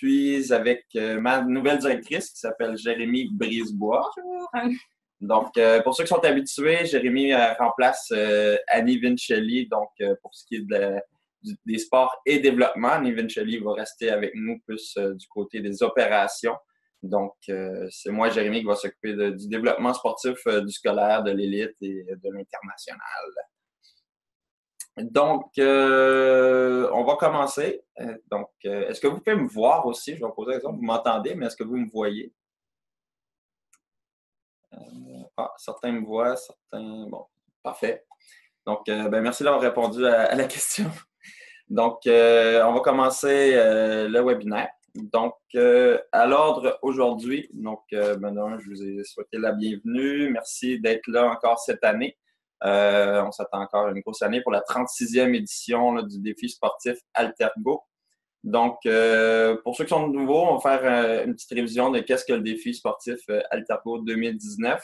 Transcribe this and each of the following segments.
suis avec ma nouvelle directrice qui s'appelle Jérémy Brisebois. Bonjour. Donc, pour ceux qui sont habitués, Jérémy remplace Annie Vincelli, donc pour ce qui est des sports et développement. Annie Vincelli va rester avec nous plus du côté des opérations. Donc, c'est moi, Jérémy, qui va s'occuper du développement sportif, du scolaire, de l'élite et de l'international. Donc, on va commencer. Est-ce que vous pouvez me voir aussi? Je vais vous poser la question. Vous m'entendez, mais est-ce que vous me voyez? Certains me voient, certains... Bon, parfait. Donc, merci d'avoir répondu à la question. Donc, on va commencer le webinaire. Donc, à l'ordre aujourd'hui, je vous ai souhaité la bienvenue. Merci d'être là encore cette année. On s'attend encore à une grosse année pour la 36e édition du défi sportif Altergo. Donc, pour ceux qui sont nouveaux, on va faire une petite révision de qu'est-ce que le défi sportif Altergo 2019.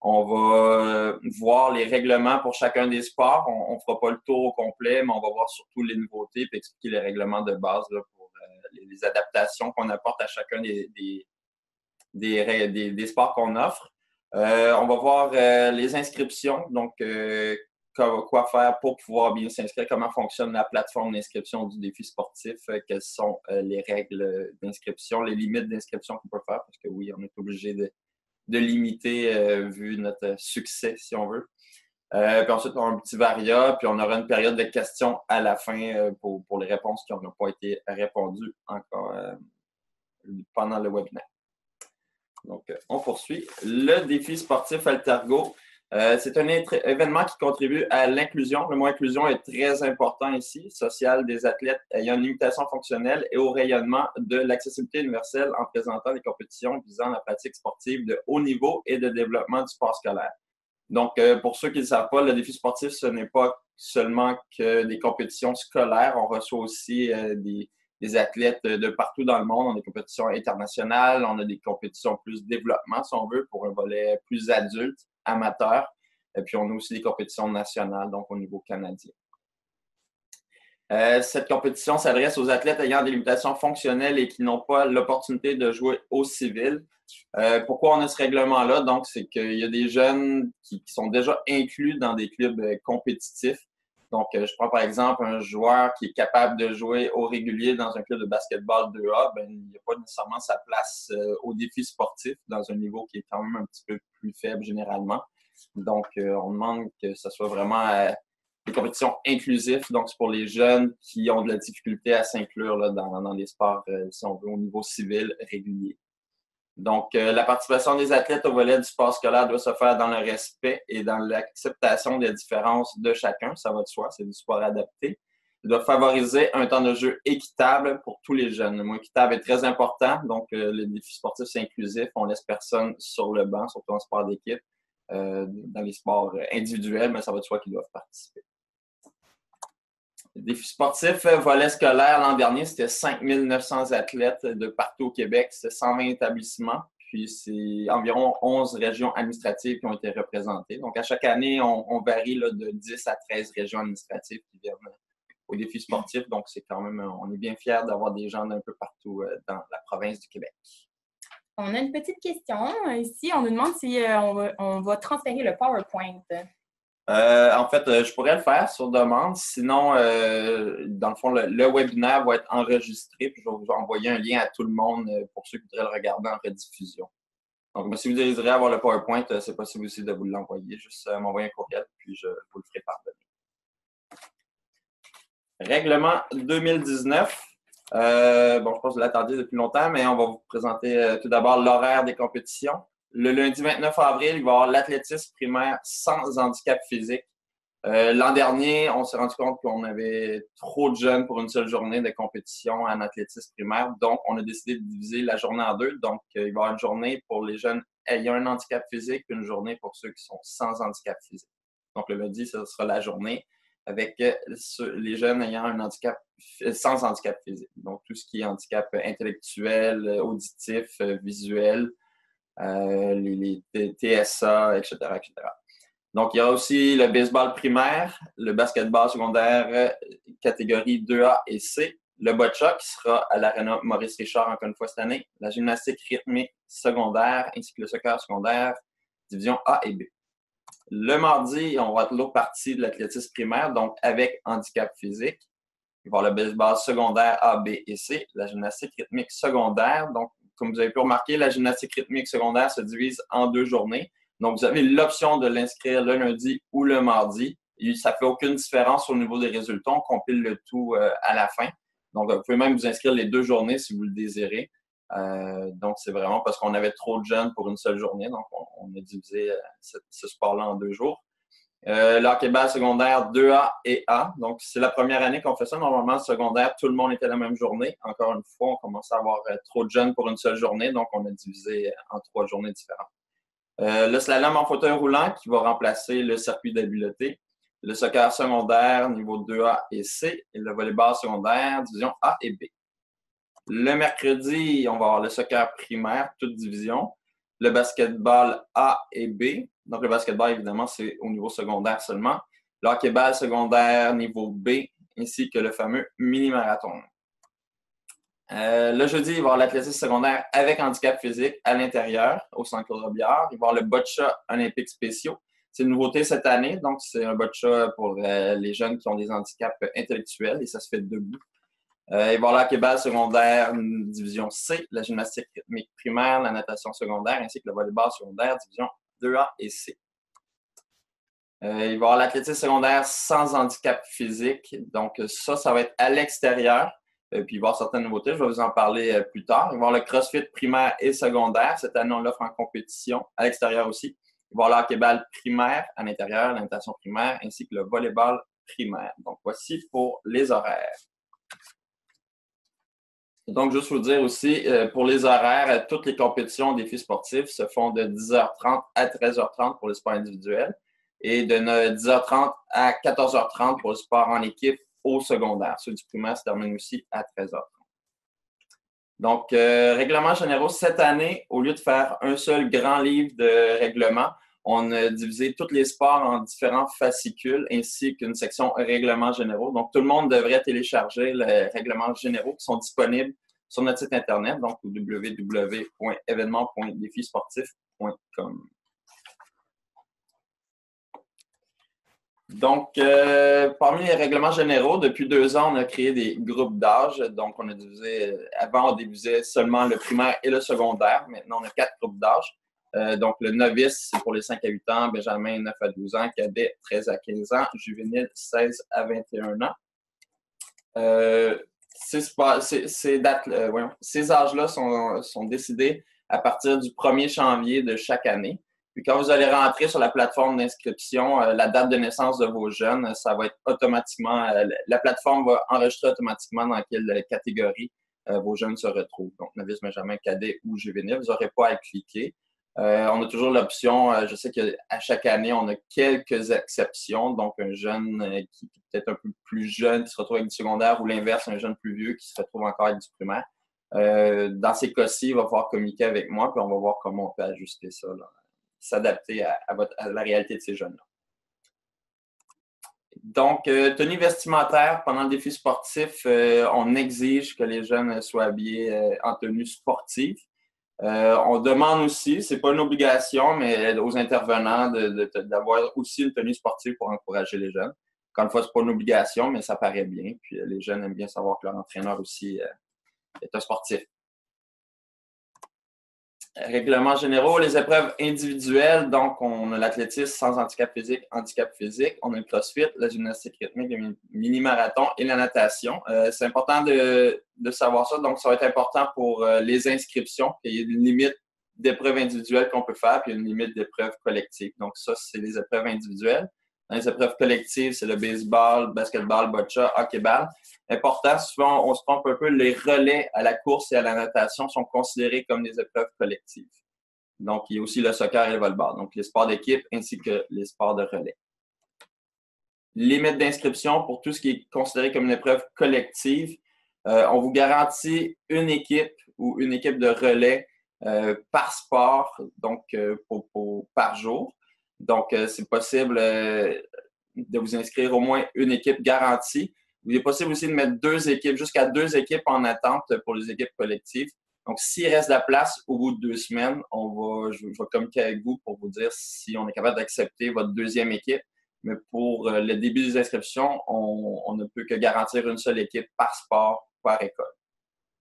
On va voir les règlements pour chacun des sports. On ne fera pas le tour au complet, mais on va voir surtout les nouveautés et expliquer les règlements de base là, pour les adaptations qu'on apporte à chacun des sports qu'on offre. On va voir les inscriptions, donc quoi faire pour pouvoir bien s'inscrire, comment fonctionne la plateforme d'inscription du défi sportif, quelles sont les règles d'inscription, les limites d'inscription qu'on peut faire, parce que oui, on est obligé de limiter vu notre succès, si on veut. Puis ensuite, on a un petit varia, puis on aura une période de questions à la fin pour les réponses qui n'ont pas été répondues encore pendant le webinaire. Donc, on poursuit. Le défi sportif Altergo, c'est un événement qui contribue à l'inclusion. Le mot inclusion est très important ici, social des athlètes ayant une limitation fonctionnelle et au rayonnement de l'accessibilité universelle en présentant des compétitions visant la pratique sportive de haut niveau et de développement du sport scolaire. Donc, pour ceux qui ne le savent pas, le défi sportif, ce n'est pas seulement que des compétitions scolaires. On reçoit aussi des athlètes de partout dans le monde. On a des compétitions internationales, on a des compétitions plus développement, si on veut, pour un volet plus adulte, amateur. Et puis, on a aussi des compétitions nationales, donc au niveau canadien. Cette compétition s'adresse aux athlètes ayant des limitations fonctionnelles et qui n'ont pas l'opportunité de jouer au civil. Pourquoi on a ce règlement-là? Donc, c'est qu'il y a des jeunes qui sont déjà inclus dans des clubs compétitifs. Donc, je prends par exemple un joueur qui est capable de jouer au régulier dans un club de basketball 2A, il n'y a pas nécessairement sa place au défi sportif dans un niveau qui est quand même un petit peu plus faible généralement. Donc, on demande que ce soit vraiment des compétitions inclusives. Donc, c'est pour les jeunes qui ont de la difficulté à s'inclure là, dans les sports, si on veut, au niveau civil régulier. Donc, la participation des athlètes au volet du sport scolaire doit se faire dans le respect et dans l'acceptation des différences de chacun. Ça va de soi, c'est du sport adapté. Il doit favoriser un temps de jeu équitable pour tous les jeunes. Le mot équitable est très important. Donc, le défi sportif, c'est inclusif. On laisse personne sur le banc, surtout en sport d'équipe. Dans les sports individuels, mais ça va de soi qu'ils doivent participer. Le défi sportif volet scolaire, l'an dernier, c'était 5900 athlètes de partout au Québec. C'était 120 établissements. Puis, c'est environ 11 régions administratives qui ont été représentées. Donc, à chaque année, on varie là, de 10 à 13 régions administratives qui viennent au défi sportif. Donc, c'est quand même, on est bien fiers d'avoir des gens d'un peu partout dans la province du Québec. On a une petite question ici. On nous demande si on va transférer le PowerPoint. En fait, je pourrais le faire sur demande. Sinon, dans le fond, le webinaire va être enregistré. Puis je vais vous envoyer un lien à tout le monde pour ceux qui voudraient le regarder en rediffusion. Donc, si vous désirez avoir le PowerPoint, c'est possible aussi de vous l'envoyer. Juste m'envoyer un courriel, puis je vous le ferai parvenir. Règlement 2019. Je pense que vous l'attendiez depuis longtemps, mais on va vous présenter tout d'abord l'horaire des compétitions. Le lundi 29 avril, il va y avoir l'athlétisme primaire sans handicap physique. L'an dernier, on s'est rendu compte qu'on avait trop de jeunes pour une seule journée de compétition en athlétisme primaire. Donc, on a décidé de diviser la journée en deux. Donc, il va y avoir une journée pour les jeunes ayant un handicap physique et une journée pour ceux qui sont sans handicap physique. Donc, le lundi, ce sera la journée avec les jeunes ayant un handicap sans handicap physique. Donc, tout ce qui est handicap intellectuel, auditif, visuel, les TSA, etc., etc. Donc, il y aura aussi le baseball primaire, le basketball secondaire catégorie 2A et C, le boccia qui sera à l'Arena Maurice Richard encore une fois cette année, la gymnastique rythmique secondaire ainsi que le soccer secondaire, division A et B. Le mardi, on va être l'autre partie de l'athlétisme primaire, donc avec handicap physique. Il va y avoir le baseball secondaire A, B et C, la gymnastique rythmique secondaire. Donc, comme vous avez pu remarquer, la gymnastique rythmique secondaire se divise en 2 journées. Donc, vous avez l'option de l'inscrire le lundi ou le mardi. Et ça ne fait aucune différence au niveau des résultats. On compile le tout à la fin. Donc, vous pouvez même vous inscrire les 2 journées si vous le désirez. Donc, c'est vraiment parce qu'on avait trop de jeunes pour une seule journée. Donc, on a divisé ce sport-là en 2 jours. Le hockey-ball secondaire 2A et A. Donc, c'est la première année qu'on fait ça. Normalement, secondaire, tout le monde était la même journée. Encore une fois, on commence à avoir trop de jeunes pour une seule journée. Donc, on a divisé en 3 journées différentes. Le slalom en fauteuil roulant qui va remplacer le circuit d'habileté. Le soccer secondaire niveau 2A et C. Et le volleyball secondaire division A et B. Le mercredi, on va avoir le soccer primaire, toute division. Le basketball A et B. Donc, le basketball, évidemment, c'est au niveau secondaire seulement. Le hockey-ball secondaire niveau B, ainsi que le fameux mini-marathon. Le jeudi, il va y avoir l'athlétisme secondaire avec handicap physique à l'intérieur, au centre Claude Robillard. Il va y avoir le boccia olympiques spéciaux. C'est une nouveauté cette année, donc c'est un boccia pour les jeunes qui ont des handicaps intellectuels et ça se fait debout. Il va y avoir le hockey-ball secondaire, division C, la gymnastique rythmique primaire, la natation secondaire, ainsi que le volleyball secondaire, division 2A et C. Il va y avoir l'athlétisme secondaire sans handicap physique. Donc, ça va être à l'extérieur. Puis, il va y avoir certaines nouveautés. Je vais vous en parler plus tard. Il va y avoir le CrossFit primaire et secondaire. Cette année, on l'offre en compétition à l'extérieur aussi. Il va y avoir le hockey-ball primaire à l'intérieur, la natation primaire, ainsi que le volleyball primaire. Donc, voici pour les horaires. Donc, juste vous dire aussi, pour les horaires, toutes les compétitions défis sportifs se font de 10h30 à 13h30 pour le sport individuel et de 10h30 à 14h30 pour le sport en équipe au secondaire. Ceux du primaire se terminent aussi à 13h30. Donc, règlements généraux, cette année, au lieu de faire un seul grand livre de règlements, on a divisé tous les sports en différents fascicules ainsi qu'une section règlements généraux. Donc, tout le monde devrait télécharger les règlements généraux qui sont disponibles sur notre site Internet, donc www.événements.défisportifs.com. Donc, parmi les règlements généraux, depuis 2 ans, on a créé des groupes d'âge. Donc, on a divisé, avant, on divisait seulement le primaire et le secondaire. Maintenant, on a 4 groupes d'âge. Donc, le novice, c'est pour les 5 à 8 ans, benjamin, 9 à 12 ans, cadet, 13 à 15 ans, juvénile, 16 à 21 ans. Ces âges-là sont décidés à partir du 1er janvier de chaque année. Puis quand vous allez rentrer sur la plateforme d'inscription, la date de naissance de vos jeunes, ça va être automatiquement, la plateforme va enregistrer automatiquement dans quelle catégorie vos jeunes se retrouvent. Donc, novice, benjamin, cadet ou juvénile, vous n'aurez pas à cliquer. On a toujours l'option, je sais qu'à chaque année, on a quelques exceptions. Donc, un jeune qui est peut-être un peu plus jeune, qui se retrouve avec du secondaire, ou l'inverse, un jeune plus vieux qui se retrouve encore avec du primaire. Dans ces cas-ci, il va falloir communiquer avec moi, puis on va voir comment on peut ajuster ça, s'adapter à la réalité de ces jeunes-là. Donc, tenue vestimentaire, pendant le défi sportif, on exige que les jeunes soient habillés en tenue sportive. On demande aussi, c'est pas une obligation, mais aux intervenants d'avoir aussi une tenue sportive pour encourager les jeunes. Encore une fois, c'est pas une obligation, mais ça paraît bien. Puis les jeunes aiment bien savoir que leur entraîneur aussi est un sportif. Règlements généraux, les épreuves individuelles. Donc, on a l'athlétisme sans handicap physique, on a le CrossFit, la gymnastique rythmique, le mini-marathon et la natation. C'est important de savoir ça. Donc, ça va être important pour les inscriptions. Il y a une limite d'épreuves individuelles qu'on peut faire, puis il y a une limite d'épreuves collectives. Donc, ça, c'est les épreuves individuelles. Dans les épreuves collectives, c'est le baseball, basketball, boccia, hockey-ball. Important, souvent, on se trompe un peu, les relais à la course et à la natation sont considérés comme des épreuves collectives. Donc, il y a aussi le soccer et le volleyball. Donc, les sports d'équipe ainsi que les sports de relais. Limite d'inscription pour tout ce qui est considéré comme une épreuve collective. On vous garantit une équipe ou une équipe de relais par sport, donc par jour. Donc, c'est possible de vous inscrire au moins une équipe garantie. Il est possible aussi de mettre 2 équipes, jusqu'à 2 équipes en attente pour les équipes collectives. Donc, s'il reste de la place au bout de 2 semaines, je vais communiquer avec vous pour vous dire si on est capable d'accepter votre deuxième équipe. Mais pour le début des inscriptions, on ne peut que garantir une seule équipe par sport, par école.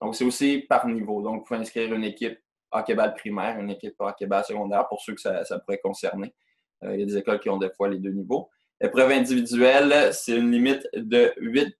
Donc, c'est aussi par niveau. Donc, vous pouvez inscrire une équipe hockey-ball primaire, une équipe hockey-ball secondaire pour ceux que ça pourrait concerner. Il y a des écoles qui ont des fois les 2 niveaux. Épreuve individuelle, c'est une limite de 8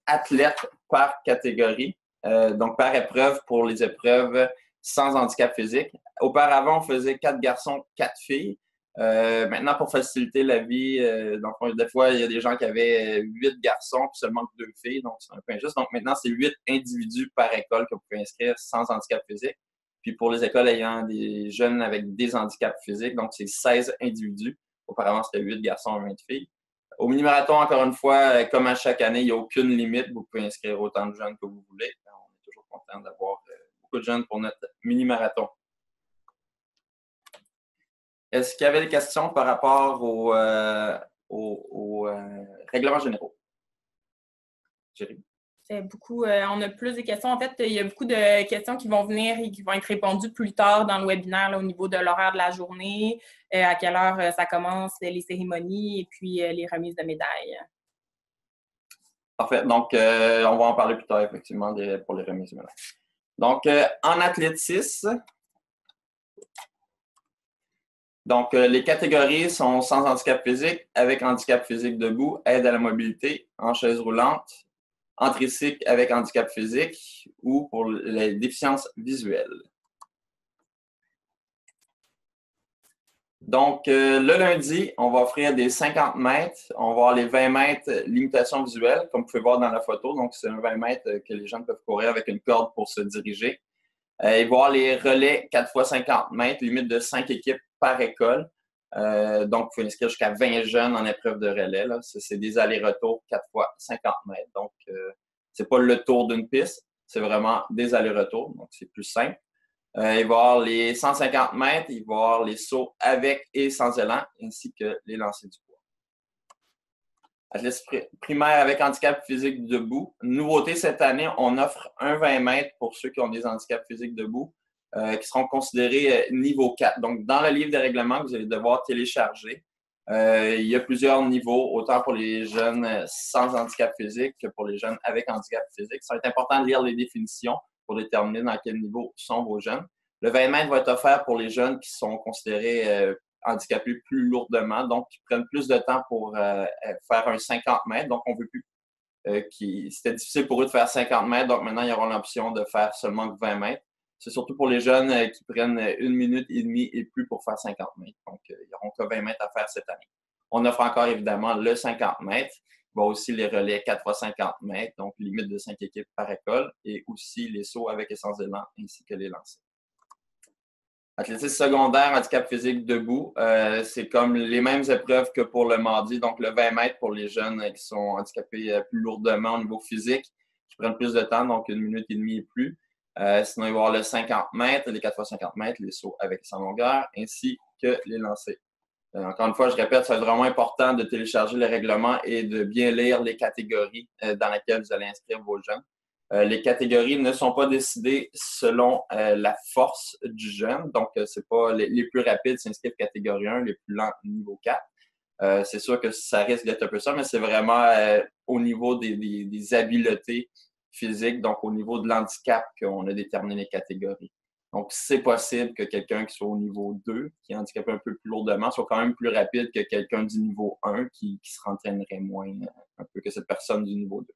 athlètes par catégorie, donc par épreuve pour les épreuves sans handicap physique. Auparavant, on faisait 4 garçons, 4 filles. Maintenant, pour faciliter la vie, donc des fois, il y a des gens qui avaient 8 garçons puis seulement 2 filles, donc c'est un peu injuste. Donc maintenant, c'est 8 individus par école que vous pouvez inscrire sans handicap physique. Puis pour les écoles ayant des jeunes avec des handicaps physiques, donc c'est 16 individus. Auparavant, c'était 8 garçons et 20 filles. Au mini-marathon, encore une fois, comme à chaque année, il n'y a aucune limite. Vous pouvez inscrire autant de jeunes que vous voulez. On est toujours content d'avoir beaucoup de jeunes pour notre mini-marathon. Est-ce qu'il y avait des questions par rapport aux règlements généraux? Jérémy? On a plus de questions. En fait, il y a beaucoup de questions qui vont venir et qui vont être répondues plus tard dans le webinaire là, au niveau de l'horaire de la journée, à quelle heure ça commence, les cérémonies et puis les remises de médailles. Parfait. Donc, on va en parler plus tard, effectivement, pour les remises de médailles. Donc, en athlétisme, donc, les catégories sont sans handicap physique, avec handicap physique debout, aide à la mobilité, en chaise roulante, en tricycle avec handicap physique ou pour les déficiences visuelles. Donc, le lundi, on va offrir des 50 mètres. On va avoir les 20 mètres limitation visuelle, comme vous pouvez voir dans la photo. Donc, c'est un 20 mètres que les gens peuvent courir avec une corde pour se diriger. Il va y avoir les relais 4 x 50 mètres, limite de 5 équipes par école. Donc, il faut inscrire jusqu'à 20 jeunes en épreuve de relais. C'est des allers-retours 4 x 50 mètres. Donc, c'est pas le tour d'une piste, c'est vraiment des allers-retours. Donc, c'est plus simple. Il va y avoir les 150 mètres, il va y avoir les sauts avec et sans élan, ainsi que les lancers du poids. Athlétisme primaire avec handicap physique debout. Nouveauté cette année, on offre un 20 mètres pour ceux qui ont des handicaps physiques debout, qui seront considérés niveau 4. Donc, dans le livre des règlements que vous allez devoir télécharger, il y a plusieurs niveaux, autant pour les jeunes sans handicap physique que pour les jeunes avec handicap physique. Ça va être important de lire les définitions pour déterminer dans quel niveau sont vos jeunes. Le 20 mètres va être offert pour les jeunes qui sont considérés handicapés plus lourdement, donc qui prennent plus de temps pour faire un 50 mètres. Donc, on veut plus c'était difficile pour eux de faire 50 mètres, donc maintenant, ils auront l'option de faire seulement 20 mètres. C'est surtout pour les jeunes qui prennent 1 minute et demie et plus pour faire 50 mètres. Donc, ils n'auront que 20 mètres à faire cette année. On offre encore évidemment le 50 mètres. Il va aussi les relais 4 x 50 mètres, donc limite de 5 équipes par école, et aussi les sauts avec et sans élan, ainsi que les lancers. Athlétisme secondaire, handicap physique debout, c'est comme les mêmes épreuves que pour le mardi, donc le 20 mètres pour les jeunes qui sont handicapés plus lourdement au niveau physique, qui prennent plus de temps, donc 1 minute et demie et plus. Sinon, il va y avoir le 50 mètres, les 4 x 50 mètres, les sauts avec et sans longueur, ainsi que les lancers. Encore une fois, je répète, c'est vraiment important de télécharger les règlements et de bien lire les catégories dans lesquelles vous allez inscrire vos jeunes. Les catégories ne sont pas décidées selon la force du jeune. Donc, c'est pas les plus rapides s'inscrivent catégorie 1, les plus lents niveau 4. C'est sûr que ça risque d'être un peu ça, mais c'est vraiment au niveau des habiletés physiques, donc au niveau de l'handicap qu'on a déterminé les catégories. Donc, c'est possible que quelqu'un qui soit au niveau 2, qui est handicapé un peu plus lourdement, soit quand même plus rapide que quelqu'un du niveau 1 qui se rentraînerait moins un peu que cette personne du niveau 2.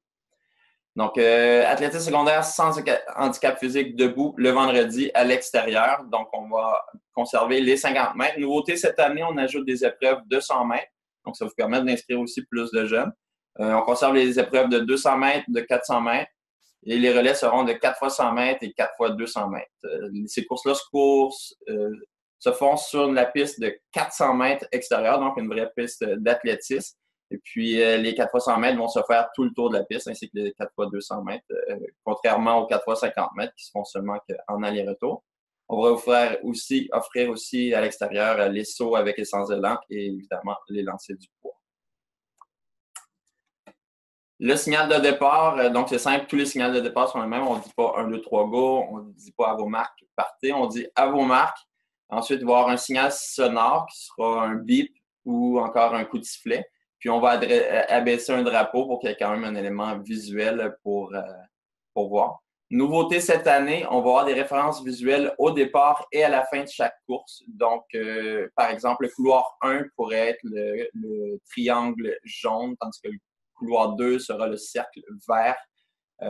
Donc, athlétisme secondaire sans handicap physique debout le vendredi à l'extérieur. Donc, on va conserver les 50 mètres. Nouveauté cette année, on ajoute des épreuves de 100 mètres. Donc, ça vous permet d'inscrire aussi plus de jeunes. On conserve les épreuves de 200 mètres, de 400 mètres. Et les relais seront de 4 x 100 mètres et 4 x 200 mètres. Ces courses-là se font sur la piste de 400 mètres extérieure, donc une vraie piste d'athlétisme. Et puis, les 4 x 100 mètres vont se faire tout le tour de la piste, ainsi que les 4 x 200 mètres, contrairement aux 4 x 50 mètres qui se font seulement en aller-retour. On va offrir aussi à l'extérieur les sauts avec et sans élan et évidemment les lancers du poids. Le signal de départ, donc c'est simple, tous les signaux de départ sont les mêmes. On ne dit pas 1, 2, 3, go, on ne dit pas à vos marques, partez, on dit à vos marques. Ensuite, il va y avoir un signal sonore qui sera un bip ou encore un coup de sifflet. Puis on va abaisser un drapeau pour qu'il y ait quand même un élément visuel pour voir. Nouveauté cette année, on va avoir des références visuelles au départ et à la fin de chaque course. Donc, par exemple, le couloir 1 pourrait être le triangle jaune, tandis que le couloir 2 sera le cercle vert.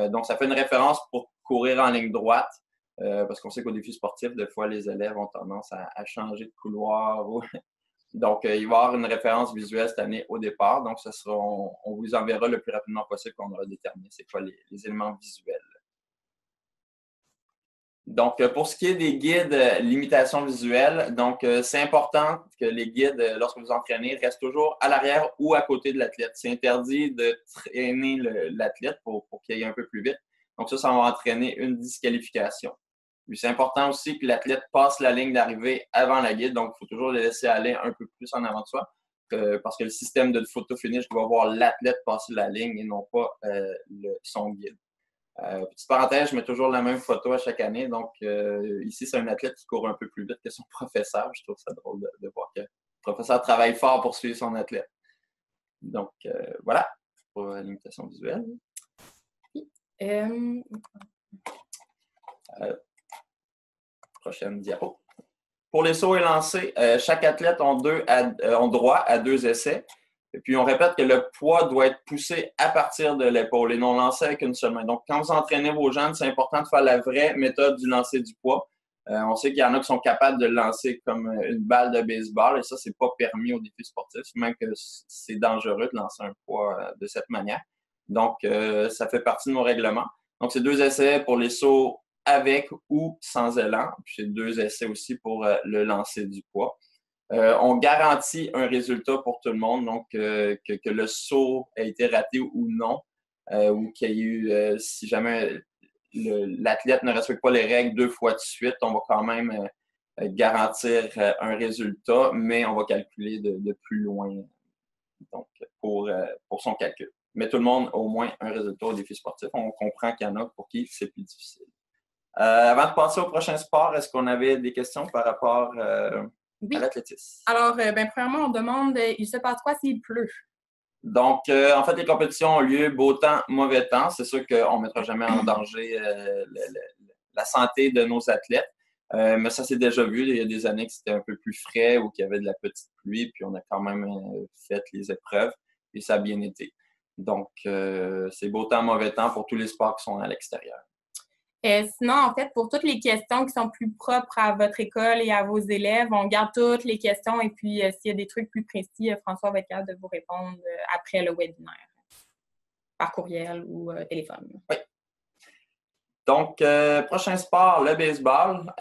Donc, ça fait une référence pour courir en ligne droite, parce qu'on sait qu'au défi sportif, des fois, les élèves ont tendance à changer de couloir. Donc, il va y avoir une référence visuelle cette année au départ. Donc, on vous enverra le plus rapidement possible qu'on aura déterminé c'est quoi les éléments visuels. Donc, pour ce qui est des guides limitation visuelle, donc c'est important que les guides, lorsque vous entraînez, restent toujours à l'arrière ou à côté de l'athlète. C'est interdit de traîner l'athlète pour qu'il aille un peu plus vite. Donc, ça va entraîner une disqualification. Puis, c'est important aussi que l'athlète passe la ligne d'arrivée avant la guide. Donc, il faut toujours le laisser aller un peu plus en avant de soi. Parce que le système de photo finish doit voir l'athlète passer la ligne et non pas son guide. Petite parenthèse, je mets toujours la même photo à chaque année. Donc, ici, c'est un athlète qui court un peu plus vite que son professeur. Je trouve ça drôle de voir que le professeur travaille fort pour suivre son athlète. Donc, voilà pour la limitation visuelle. Prochaine diapo. Pour les sauts et lancers, chaque athlète a droit à 2 essais. Et puis, on répète que le poids doit être poussé à partir de l'épaule et non lancé avec une seule main. Donc, quand vous entraînez vos jeunes, c'est important de faire la vraie méthode du lancer du poids. On sait qu'il y en a qui sont capables de le lancer comme une balle de baseball et ça, c'est pas permis au défi sportif, même que c'est dangereux de lancer un poids de cette manière. Donc, ça fait partie de nos règlements. Donc, c'est 2 essais pour les sauts avec ou sans élan. Puis, c'est 2 essais aussi pour le lancer du poids. On garantit un résultat pour tout le monde, donc que le saut ait été raté ou non, ou qu'il y ait eu, si jamais l'athlète ne respecte pas les règles 2 fois de suite, on va quand même garantir un résultat, mais on va calculer de plus loin donc pour son calcul. Mais tout le monde a au moins un résultat au défi sportif. On comprend qu'il y en a pour qui c'est plus difficile. Avant de passer au prochain sport, est-ce qu'on avait des questions par rapport oui. à l'athlétisme? Alors, premièrement, on demande, il se passe quoi s'il pleut? Donc, en fait, les compétitions ont lieu beau temps, mauvais temps. C'est sûr qu'on ne mettra jamais en danger la santé de nos athlètes. Mais ça s'est déjà vu. Il y a des années que c'était un peu plus frais ou qu'il y avait de la petite pluie, puis on a quand même fait les épreuves et ça a bien été. Donc, c'est beau temps, mauvais temps pour tous les sports qui sont à l'extérieur. Sinon, en fait, pour toutes les questions qui sont plus propres à votre école et à vos élèves, on garde toutes les questions et puis s'il y a des trucs plus précis, François va être capable de vous répondre après le webinaire, par courriel ou téléphone. Oui. Donc, prochain sport, le baseball.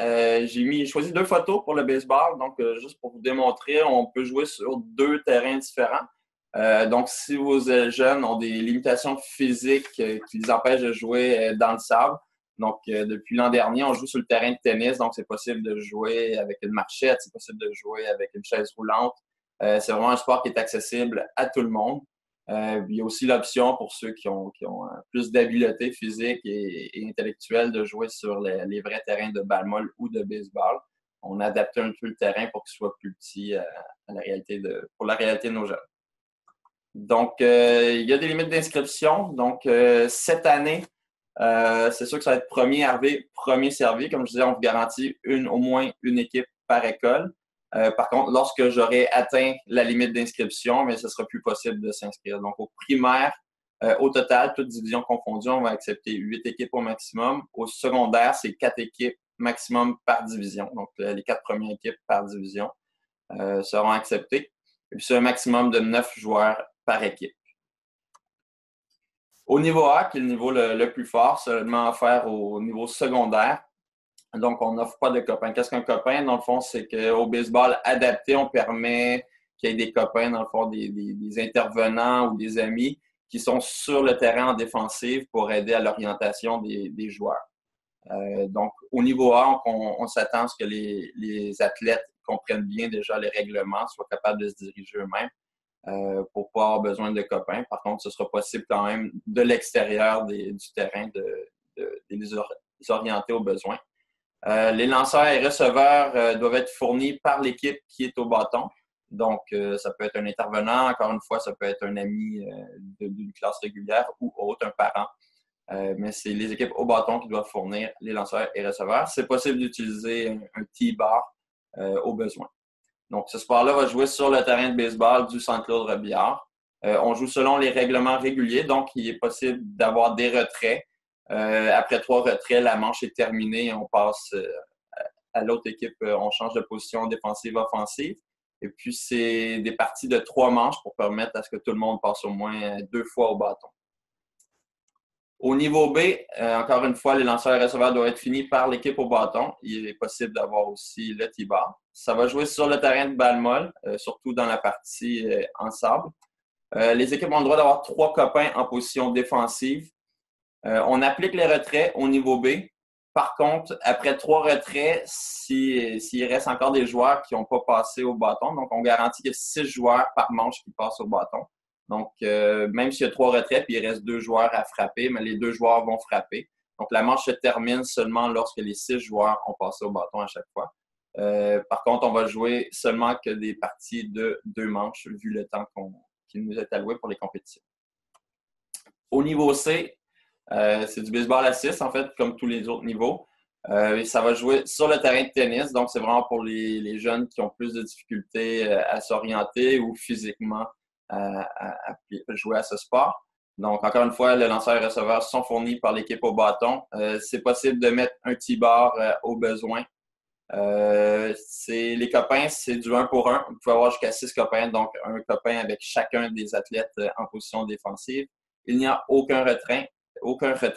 J'ai choisi 2 photos pour le baseball. Donc, juste pour vous démontrer, on peut jouer sur 2 terrains différents. Donc, si vos jeunes ont des limitations physiques qui les empêchent de jouer dans le sable, donc depuis l'an dernier, on joue sur le terrain de tennis. Donc, c'est possible de jouer avec une marchette, c'est possible de jouer avec une chaise roulante. C'est vraiment un sport qui est accessible à tout le monde. Il y a aussi l'option pour ceux qui ont plus d'habileté physique et intellectuelle de jouer sur les vrais terrains de balle molle ou de baseball. On a adapté un peu le terrain pour qu'il soit plus petit pour la réalité de nos jeunes. Donc, il y a des limites d'inscription. Donc, cette année, c'est sûr que ça va être premier arrivé, premier servi. Comme je disais, on vous garantit au moins une équipe par école. Par contre, lorsque j'aurai atteint la limite d'inscription, mais ce sera plus possible de s'inscrire. Donc, au primaire, au total, toutes divisions confondues, on va accepter 8 équipes au maximum. Au secondaire, c'est 4 équipes maximum par division. Donc, les 4 premières équipes par division seront acceptées. Et puis, c'est un maximum de 9 joueurs par équipe. Au niveau A, qui est le niveau le plus fort, seulement offert au niveau secondaire. Donc, on n'offre pas de copains. Qu'est-ce qu'un copain? Dans le fond, c'est qu'au baseball adapté, on permet qu'il y ait des copains, dans le fond, des intervenants ou des amis qui sont sur le terrain en défensive pour aider à l'orientation des joueurs. Donc, au niveau A, on s'attend à ce que les athlètes comprennent bien déjà les règlements, soient capables de se diriger eux-mêmes. pour pas avoir besoin de copains. Par contre, ce sera possible quand même de l'extérieur du terrain de les orienter aux besoins. Les lanceurs et receveurs doivent être fournis par l'équipe qui est au bâton. Donc, ça peut être un intervenant, encore une fois, ça peut être un ami d'une classe régulière ou autre, un parent. Mais c'est les équipes au bâton qui doivent fournir les lanceurs et receveurs. C'est possible d'utiliser un tee-bar au besoin. Donc, ce sport-là va jouer sur le terrain de baseball du Centre-Claude Robillard. On joue selon les règlements réguliers, donc il est possible d'avoir des retraits. Après 3 retraits, la manche est terminée et on passe à l'autre équipe. On change de position défensive-offensive. Et puis, c'est des parties de 3 manches pour permettre à ce que tout le monde passe au moins 2 fois au bâton. Au niveau B, encore une fois, les lanceurs et receveurs doivent être finis par l'équipe au bâton. Il est possible d'avoir aussi le tee-bar. Ça va jouer sur le terrain de balle molle, surtout dans la partie en sable. Les équipes ont le droit d'avoir 3 copains en position défensive. On applique les retraits au niveau B. Par contre, après 3 retraits, s'il reste encore des joueurs qui n'ont pas passé au bâton, donc on garantit qu'il y a 6 joueurs par manche qui passent au bâton. Donc, même s'il y a 3 retraits puis il reste 2 joueurs à frapper, mais les 2 joueurs vont frapper. Donc, la manche se termine seulement lorsque les 6 joueurs ont passé au bâton à chaque fois. Par contre, on va jouer seulement que des parties de 2 manches, vu le temps qui nous est alloué pour les compétitions. Au niveau C, c'est du baseball à 6, en fait, comme tous les autres niveaux. Ça va jouer sur le terrain de tennis, donc c'est vraiment pour les jeunes qui ont plus de difficultés à s'orienter ou physiquement à jouer à ce sport. Donc, encore une fois, le lanceur et le receveur sont fournis par l'équipe au bâton. C'est possible de mettre un tee-bar au besoin. Les copains, c'est du 1 pour 1. Vous pouvez avoir jusqu'à 6 copains, donc un copain avec chacun des athlètes en position défensive. Il n'y a aucun retrait,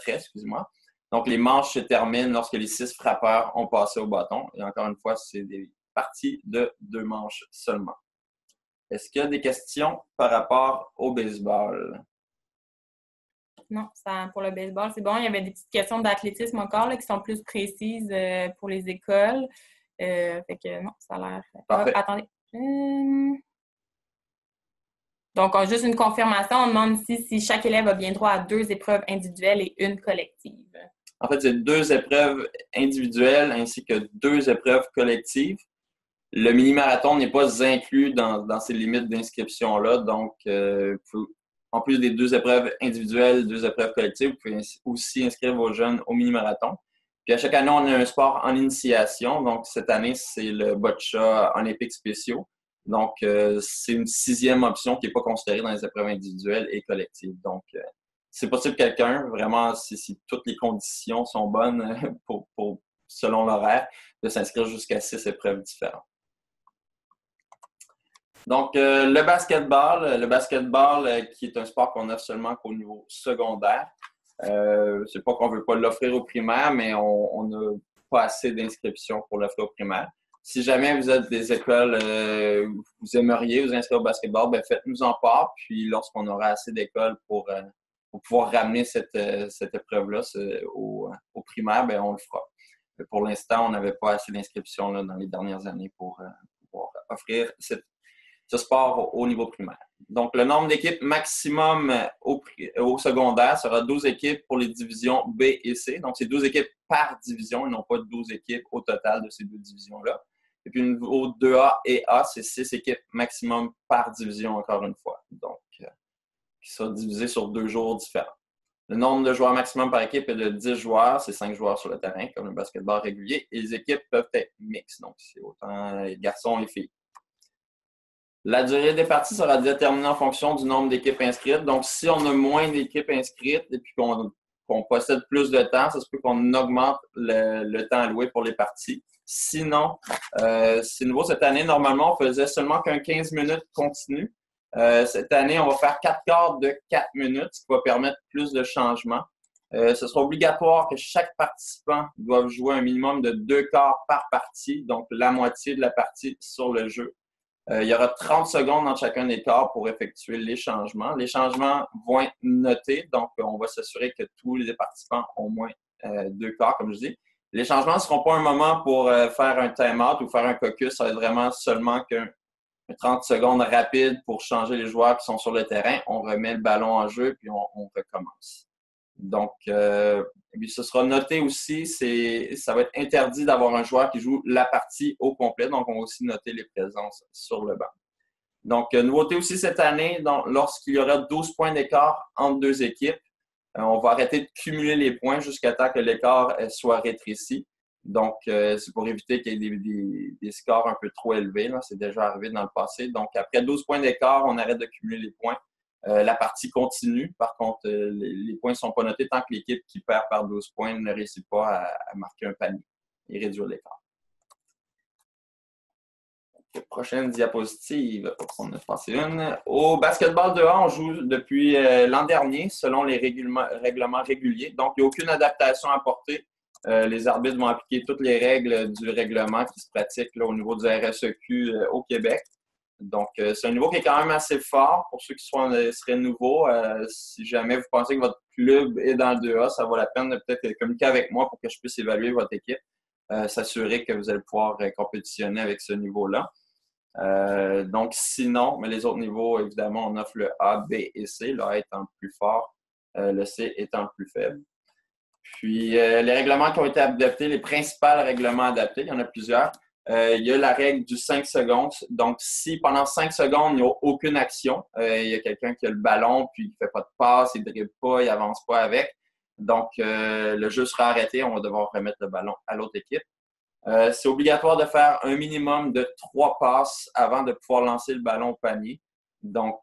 excusez-moi. Donc, les manches se terminent lorsque les 6 frappeurs ont passé au bâton. Et encore une fois, c'est des parties de 2 manches seulement. Est-ce qu'il y a des questions par rapport au baseball? Non, pour le baseball, c'est bon. Il y avait des petites questions d'athlétisme encore là, qui sont plus précises pour les écoles. Fait que non, ça a l'air... Parfait. Attendez. Donc, juste une confirmation. On demande si chaque élève a bien droit à 2 épreuves individuelles et 1 collective. En fait, c'est 2 épreuves individuelles ainsi que 2 épreuves collectives. Le mini-marathon n'est pas inclus dans ces limites d'inscription-là. Donc, en plus des 2 épreuves individuelles, 2 épreuves collectives, vous pouvez aussi inscrire vos jeunes au mini-marathon. Puis à chaque année, on a un sport en initiation. Donc, cette année, c'est le boccia olympiques spéciaux. Donc, c'est une 6e option qui n'est pas considérée dans les épreuves individuelles et collectives. Donc, c'est possible quelqu'un, vraiment, si toutes les conditions sont bonnes selon l'horaire, de s'inscrire jusqu'à 6 épreuves différentes. Donc, le basketball qui est un sport qu'on offre seulement qu'au niveau secondaire. C'est pas qu'on veut pas l'offrir au primaire, mais on n'a pas assez d'inscriptions pour l'offrir au primaire. Si jamais vous êtes des écoles, vous aimeriez vous inscrire au basketball, ben faites-nous en part. Puis, lorsqu'on aura assez d'écoles pour pouvoir ramener cette épreuve-là au primaire, ben on le fera. Mais pour l'instant, on n'avait pas assez d'inscriptions dans les dernières années pour pouvoir offrir ce sport au niveau primaire. Donc, le nombre d'équipes maximum au secondaire sera 12 équipes pour les divisions B et C. Donc, c'est 12 équipes par division et non pas 12 équipes au total de ces 2 divisions-là. Et puis, au niveau 2A et A, c'est 6 équipes maximum par division, encore une fois. Donc, qui sera divisé sur 2 jours différents. Le nombre de joueurs maximum par équipe est de 10 joueurs. C'est 5 joueurs sur le terrain, comme le basketball régulier. Et les équipes peuvent être mixtes. Donc, c'est autant les garçons et les filles. La durée des parties sera déterminée en fonction du nombre d'équipes inscrites. Donc, si on a moins d'équipes inscrites et puis qu'on possède plus de temps, ça se peut qu'on augmente le temps alloué pour les parties. Sinon, c'est nouveau cette année. Normalement, on faisait seulement qu'un 15 minutes continu. Cette année, on va faire 4 quarts de 4 minutes, ce qui va permettre plus de changements. Ce sera obligatoire que chaque participant doive jouer un minimum de 2 quarts par partie, donc la moitié de la partie sur le jeu. Il y aura 30 secondes dans chacun des quarts pour effectuer les changements. Les changements vont être notés, donc on va s'assurer que tous les participants ont au moins 2 quarts, comme je dis. Les changements ne seront pas un moment pour faire un time-out ou faire un caucus. Ça va être vraiment seulement qu'un 30 secondes rapide pour changer les joueurs qui sont sur le terrain. On remet le ballon en jeu, puis on recommence. Donc, ce sera noté aussi, ça va être interdit d'avoir un joueur qui joue la partie au complet. Donc, on va aussi noter les présences sur le banc. Donc, nouveauté aussi cette année, lorsqu'il y aura 12 points d'écart entre deux équipes, on va arrêter de cumuler les points jusqu'à temps que l'écart soit rétréci. Donc, c'est pour éviter qu'il y ait des scores un peu trop élevés. C'est déjà arrivé dans le passé. Donc, après 12 points d'écart, on arrête de cumuler les points. La partie continue. Par contre, les points ne sont pas notés tant que l'équipe qui perd par 12 points ne réussit pas à marquer un panier et réduire l'écart. Prochaine diapositive, on a passé une. Au basketball 2A, on joue depuis l'an dernier selon les règlements réguliers. Donc, il n'y a aucune adaptation à apporter. Les arbitres vont appliquer toutes les règles du règlement qui se pratiquent là, au niveau du RSEQ au Québec. Donc, c'est un niveau qui est quand même assez fort pour ceux qui seraient nouveaux. Si jamais vous pensez que votre club est dans le 2A, ça vaut la peine de peut-être communiquer avec moi pour que je puisse évaluer votre équipe. S'assurer que vous allez pouvoir compétitionner avec ce niveau-là. Donc, sinon, mais les autres niveaux, évidemment, on offre le A, B et C, le A étant le plus fort, le C étant le plus faible. Puis, les règlements qui ont été adaptés, les principaux règlements adaptés, il y en a plusieurs. Il y a la règle du 5 secondes. Donc, si pendant 5 secondes, il n'y a aucune action, il y a quelqu'un qui a le ballon, puis il ne fait pas de passe, il ne dribble pas, il n'avance pas avec. Donc, le jeu sera arrêté, on va devoir remettre le ballon à l'autre équipe. C'est obligatoire de faire un minimum de 3 passes avant de pouvoir lancer le ballon au panier. Donc,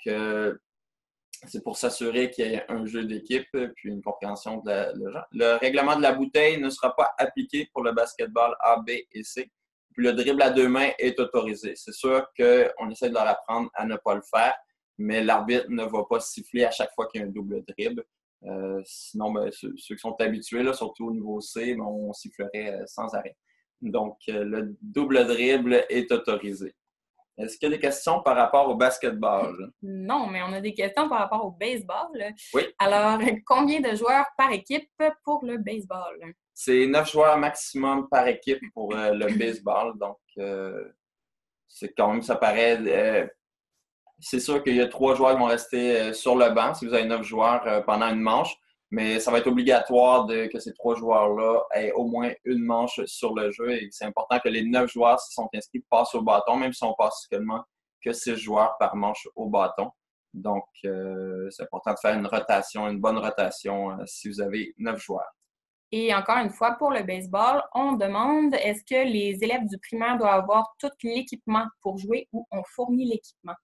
c'est pour s'assurer qu'il y ait un jeu d'équipe puis une compréhension de le règlement de la bouteille ne sera pas appliqué pour le basketball A, B et C. Puis le dribble à 2 mains est autorisé. C'est sûr qu'on essaie de leur apprendre à ne pas le faire, mais l'arbitre ne va pas siffler à chaque fois qu'il y a un double dribble. Sinon, ceux qui sont habitués, là, surtout au niveau C, on sifflerait sans arrêt. Donc, le double dribble est autorisé. Est-ce qu'il y a des questions par rapport au basketball? Non, mais on a des questions par rapport au baseball. Oui. Alors, combien de joueurs par équipe pour le baseball? C'est 9 joueurs maximum par équipe pour le baseball. Donc, c'est quand même, ça paraît... c'est sûr qu'il y a 3 joueurs qui vont rester sur le banc si vous avez 9 joueurs pendant une manche. Mais ça va être obligatoire que ces 3 joueurs-là aient au moins une manche sur le jeu. Et c'est important que les 9 joueurs, s'ils sont inscrits, passent au bâton, même si on passe seulement que 6 joueurs par manche au bâton. Donc, c'est important de faire une bonne rotation si vous avez 9 joueurs. Et encore une fois, pour le baseball, on demande est-ce que les élèves du primaire doivent avoir tout l'équipement pour jouer ou on fournit l'équipement?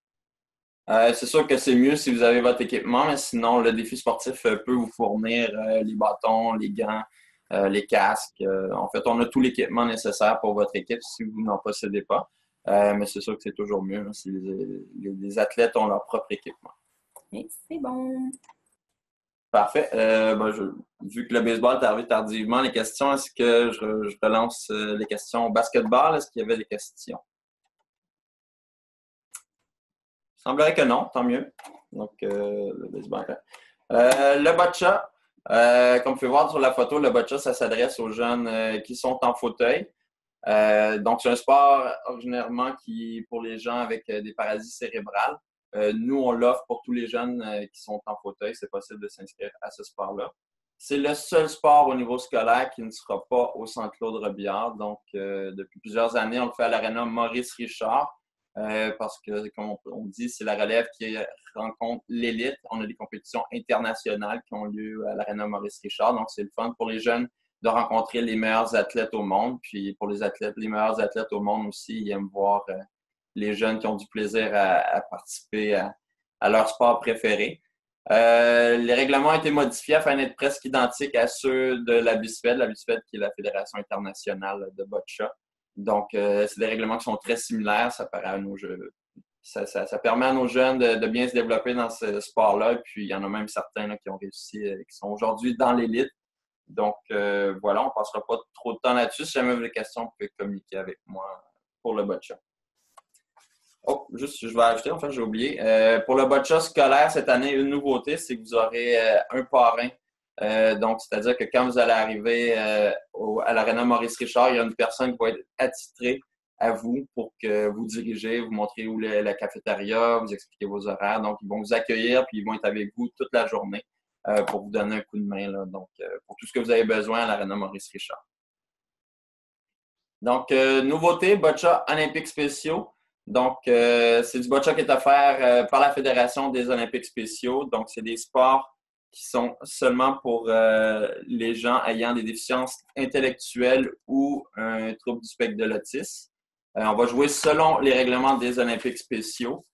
C'est sûr que c'est mieux si vous avez votre équipement, mais sinon, le défi sportif peut vous fournir les bâtons, les gants, les casques. En fait, on a tout l'équipement nécessaire pour votre équipe si vous n'en possédez pas. Mais c'est sûr que c'est toujours mieux si les athlètes ont leur propre équipement. Et c'est bon. Parfait. Vu que le baseball est arrivé tardivement, les questions, est-ce que je relance les questions au basketball? Est-ce qu'il y avait des questions? Il semblerait que non, tant mieux. Donc, le baseball. Le boccia, comme vous pouvez voir sur la photo, le boccia, ça s'adresse aux jeunes qui sont en fauteuil. Donc, c'est un sport originairement pour les gens avec des paralysies cérébrales. Nous, on l'offre pour tous les jeunes qui sont en fauteuil. C'est possible de s'inscrire à ce sport-là. C'est le seul sport au niveau scolaire qui ne sera pas au Centre Claude Robillard. Donc, depuis plusieurs années, on le fait à l'aréna Maurice Richard. Parce que, comme on dit, c'est la relève qui rencontre l'élite. On a des compétitions internationales qui ont lieu à l'aréna Maurice Richard. Donc, c'est le fun pour les jeunes de rencontrer les meilleurs athlètes au monde. Puis, pour les meilleurs athlètes au monde aussi, ils aiment voir les jeunes qui ont du plaisir à participer à leur sport préféré. Les règlements ont été modifiés afin d'être presque identiques à ceux de la BISFED qui est la Fédération internationale de boccia. Donc, c'est des règlements qui sont très similaires. Ça permet à nos jeunes de bien se développer dans ce sport-là. Puis, il y en a même certains là, qui ont réussi, qui sont aujourd'hui dans l'élite. Donc, voilà, on ne passera pas trop de temps là-dessus. Si jamais vous avez des questions, vous pouvez communiquer avec moi pour le boccia. Oh, juste, je vais ajouter, en fait, j'ai oublié. Pour le boccia scolaire, cette année, une nouveauté, c'est que vous aurez un parrain. Donc, c'est-à-dire que quand vous allez arriver à l'aréna Maurice Richard, il y a une personne qui va être attitrée à vous pour que vous dirigez, vous montrez où est la cafétéria, vous expliquez vos horaires. Donc, ils vont vous accueillir puis ils vont être avec vous toute la journée pour vous donner un coup de main. Là. Donc, pour tout ce que vous avez besoin à l'Arena Maurice Richard. Donc, nouveauté, boccia olympiques spéciaux. Donc, c'est du boccia qui est offert par la Fédération des Olympiques spéciaux. Donc, c'est des sports qui sont seulement pour les gens ayant des déficiences intellectuelles ou un trouble du spectre de l'autisme. On va jouer selon les règlements des Olympiques spéciaux.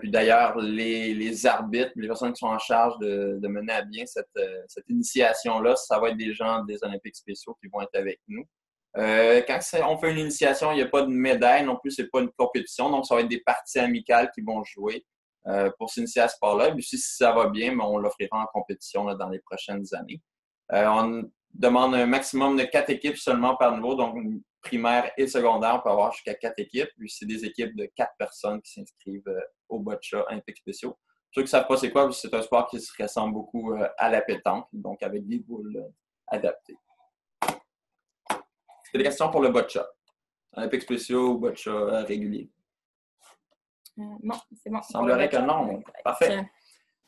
Puis d'ailleurs, les arbitres, les personnes qui sont en charge de mener à bien cette initiation-là, ça va être des gens des Olympiques spéciaux qui vont être avec nous. Quand on fait une initiation, il n'y a pas de médaille non plus, c'est pas une compétition, donc ça va être des parties amicales qui vont jouer pour s'initier à ce sport-là. Puis si ça va bien, on l'offrira en compétition là, dans les prochaines années. On demande un maximum de 4 équipes seulement par niveau, donc primaire et secondaire, on peut avoir jusqu'à 4 équipes. Puis c'est des équipes de 4 personnes qui s'inscrivent au boccia olympiques spéciaux. Pour ceux qui ne savent pas c'est quoi, c'est un sport qui se ressemble beaucoup à la pétanque, donc avec des boules adaptées. C'est des questions pour le boccia. Olympiques spéciaux ou boccia régulier? Non, c'est bon. Il semblerait que non. Parfait.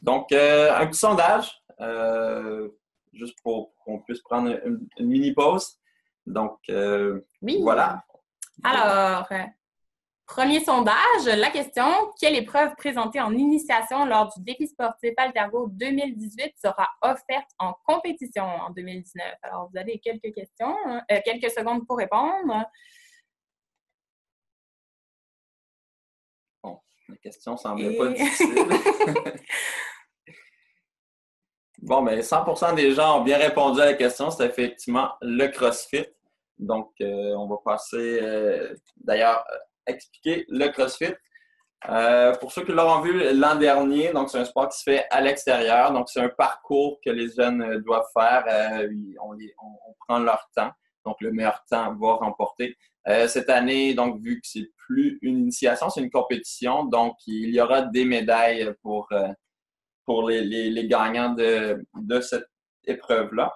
Donc, un petit sondage, juste pour qu'on puisse prendre une mini-pause. Donc, oui. Voilà. Alors, premier sondage, la question, quelle épreuve présentée en initiation lors du défi sportif Altergo 2018 sera offerte en compétition en 2019? Alors, vous avez quelques questions, quelques secondes pour répondre. Bon, la question ne semblait pas difficile. Bon, mais 100% des gens ont bien répondu à la question. C'est effectivement le CrossFit. Donc, on va passer, d'ailleurs, expliquer le CrossFit. Pour ceux qui l'auront vu l'an dernier, donc c'est un sport qui se fait à l'extérieur. Donc, c'est un parcours que les jeunes doivent faire. On prend leur temps. Donc, le meilleur temps va remporter. Cette année, donc, vu que c'est plus une initiation, c'est une compétition. Donc, il y aura des médailles pour les gagnants de cette épreuve-là.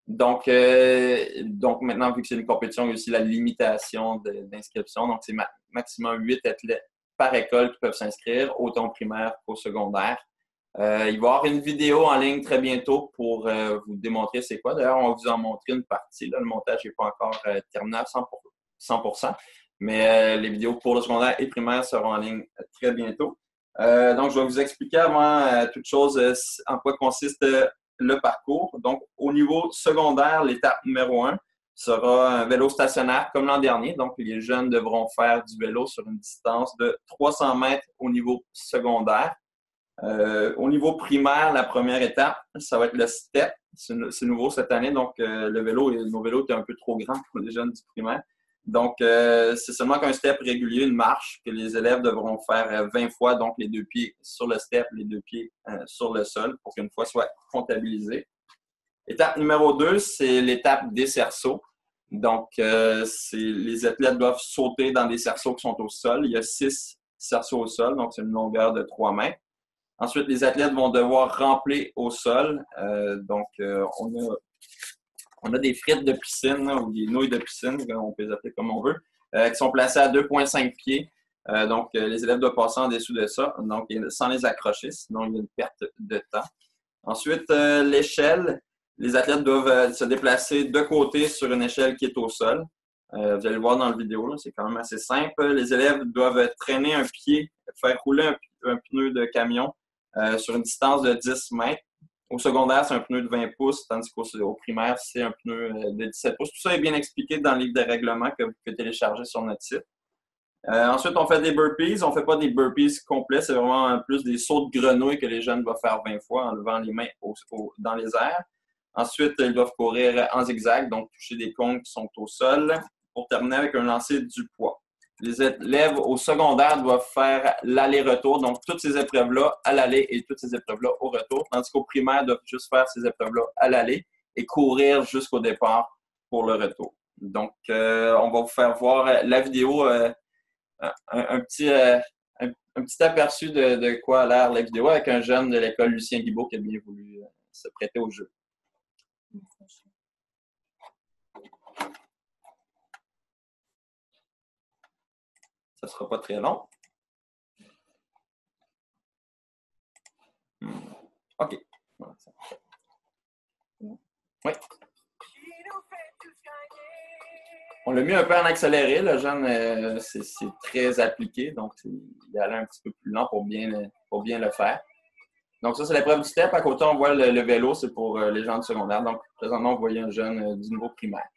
Donc maintenant, vu que c'est une compétition, il y a aussi la limitation d'inscription. Donc, c'est maximum 8 athlètes par école qui peuvent s'inscrire, autant au primaire qu'au secondaire. Il va y avoir une vidéo en ligne très bientôt pour vous démontrer c'est quoi. D'ailleurs, on va vous en montrer une partie. Là, le montage n'est pas encore terminé à 100%. Mais les vidéos pour le secondaire et primaire seront en ligne très bientôt. Donc, je vais vous expliquer avant toute chose en quoi consiste le parcours. Donc, au niveau secondaire, l'étape numéro 1 sera un vélo stationnaire comme l'an dernier. Donc, les jeunes devront faire du vélo sur une distance de 300 mètres au niveau secondaire. Au niveau primaire, la première étape, ça va être le step. C'est nouveau cette année, donc nos vélos étaient un peu trop grands pour les jeunes du primaire. Donc, c'est seulement qu'un step régulier, une marche que les élèves devront faire 20 fois, donc les 2 pieds sur le step, les 2 pieds sur le sol pour qu'une fois soit comptabilisé. Étape numéro 2, c'est l'étape des cerceaux. Donc, les athlètes doivent sauter dans des cerceaux qui sont au sol. Il y a 6 cerceaux au sol, donc c'est une longueur de 3 mètres. Ensuite, les athlètes vont devoir remplir au sol. On a des frites de piscine là, ou des nouilles de piscine, on peut les appeler comme on veut, qui sont placées à 2,5 pieds. Les élèves doivent passer en dessous de ça, donc sans les accrocher, sinon il y a une perte de temps. Ensuite, l'échelle. Les athlètes doivent se déplacer de côté sur une échelle qui est au sol. Vous allez le voir dans la vidéo, c'est quand même assez simple. Les élèves doivent traîner un pied, faire rouler un pneu de camion sur une distance de 10 mètres. Au secondaire, c'est un pneu de 20 pouces, tandis qu'au primaire, c'est un pneu de 17 pouces. Tout ça est bien expliqué dans le livre de règlement que vous pouvez télécharger sur notre site. Ensuite, on fait des burpees. On ne fait pas des burpees complets, c'est vraiment plus des sauts de grenouille que les jeunes doivent faire 20 fois en levant les mains dans les airs. Ensuite, ils doivent courir en zigzag, donc toucher des cônes qui sont au sol, pour terminer avec un lancer du poids. Les élèves au secondaire doivent faire l'aller-retour, donc toutes ces épreuves-là à l'aller et toutes ces épreuves-là au retour, tandis qu'au primaire, ils doivent juste faire ces épreuves-là à l'aller et courir jusqu'au départ pour le retour. Donc, on va vous faire voir la vidéo, un petit aperçu de quoi a l'air la vidéo avec un jeune de l'école Lucien Guibault qui a bien voulu se prêter au jeu. Ça ne sera pas très long. OK. Oui. On l'a mis un peu en accéléré. Le jeune, c'est très appliqué, donc il allait un petit peu plus lent pour bien le faire. Donc ça, c'est l'épreuve du step. À côté, on voit le vélo, c'est pour les gens du secondaire. Donc présentement, vous voyez un jeune du niveau primaire.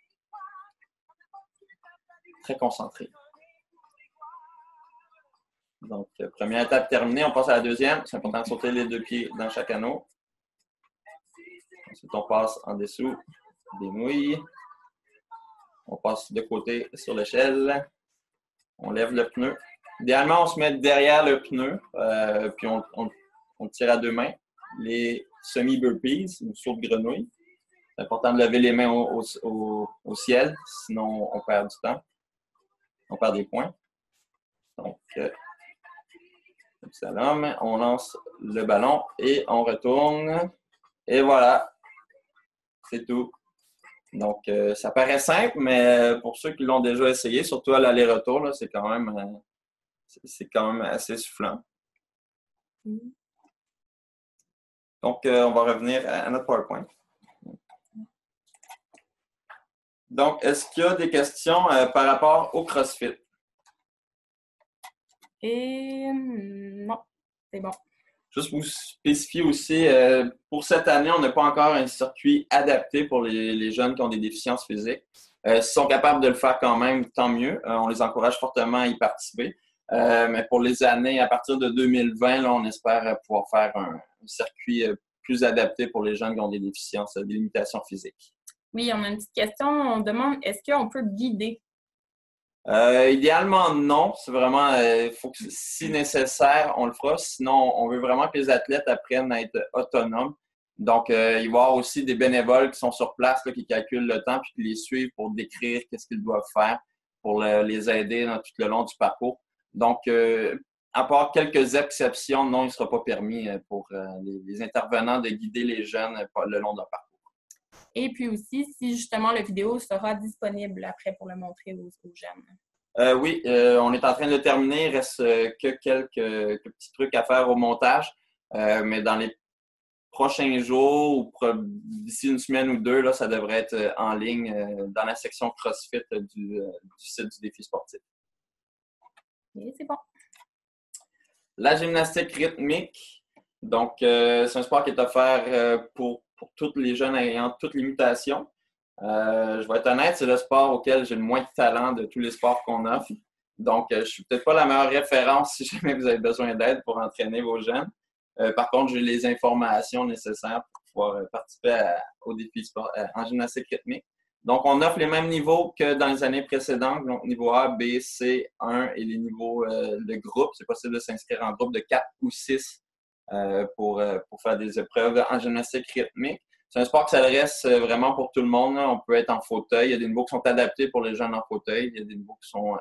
Très concentré. Donc, première étape terminée, on passe à la deuxième. C'est important de sauter les 2 pieds dans chaque anneau. Ensuite, on passe en dessous des nouilles. On passe de côté sur l'échelle. On lève le pneu. Idéalement, on se met derrière le pneu, puis on tire à 2 mains. Les semi-burpees, ou sauts de grenouille. C'est important de lever les mains au ciel, sinon on perd du temps. On perd des points. Donc, salam, on lance le ballon et on retourne. Et voilà, c'est tout. Donc, ça paraît simple, mais pour ceux qui l'ont déjà essayé, surtout à l'aller-retour, c'est quand même assez soufflant. Donc, on va revenir à notre PowerPoint. Donc, est-ce qu'il y a des questions par rapport au CrossFit? Non, c'est bon. Juste pour vous spécifier aussi, pour cette année, on n'a pas encore un circuit adapté pour les jeunes qui ont des déficiences physiques. S'ils sont capables de le faire quand même, tant mieux. On les encourage fortement à y participer. Mais pour les années, à partir de 2020, là, on espère pouvoir faire un circuit plus adapté pour les jeunes qui ont des déficiences, des limitations physiques. Oui, on a une petite question. On demande, est-ce qu'on peut guider? Idéalement, non. C'est vraiment, faut que si nécessaire, on le fera. Sinon, on veut vraiment que les athlètes apprennent à être autonomes. Donc, il va y avoir aussi des bénévoles qui sont sur place, là, qui calculent le temps puis qui les suivent pour décrire qu'est-ce qu'ils doivent faire pour les aider tout le long du parcours. Donc, à part quelques exceptions, non, il ne sera pas permis pour les intervenants de guider les jeunes le long de leur parcours. Et puis aussi, si justement la vidéo sera disponible après pour le montrer aux jeunes. Oui, on est en train de terminer. Il reste que quelques petits trucs à faire au montage. Mais dans les prochains jours, ou d'ici une semaine ou deux, là, ça devrait être en ligne dans la section CrossFit du site du défi sportif. Oui, c'est bon. La gymnastique rythmique. Donc, c'est un sport qui est offert pour tous les jeunes ayant toutes les mutations. Je vais être honnête, c'est le sport auquel j'ai le moins de talent de tous les sports qu'on offre. Donc, je ne suis peut-être pas la meilleure référence si jamais vous avez besoin d'aide pour entraîner vos jeunes. Par contre, j'ai les informations nécessaires pour pouvoir participer au défi en gymnastique rythmique. Donc, on offre les mêmes niveaux que dans les années précédentes, donc niveau A, B, C, 1 et les niveaux de groupe. C'est possible de s'inscrire en groupe de 4 ou 6 pour faire des épreuves en gymnastique rythmique. C'est un sport qui s'adresse vraiment pour tout le monde. On peut être en fauteuil. Il y a des niveaux qui sont adaptés pour les jeunes en fauteuil. Il y a des niveaux qui sont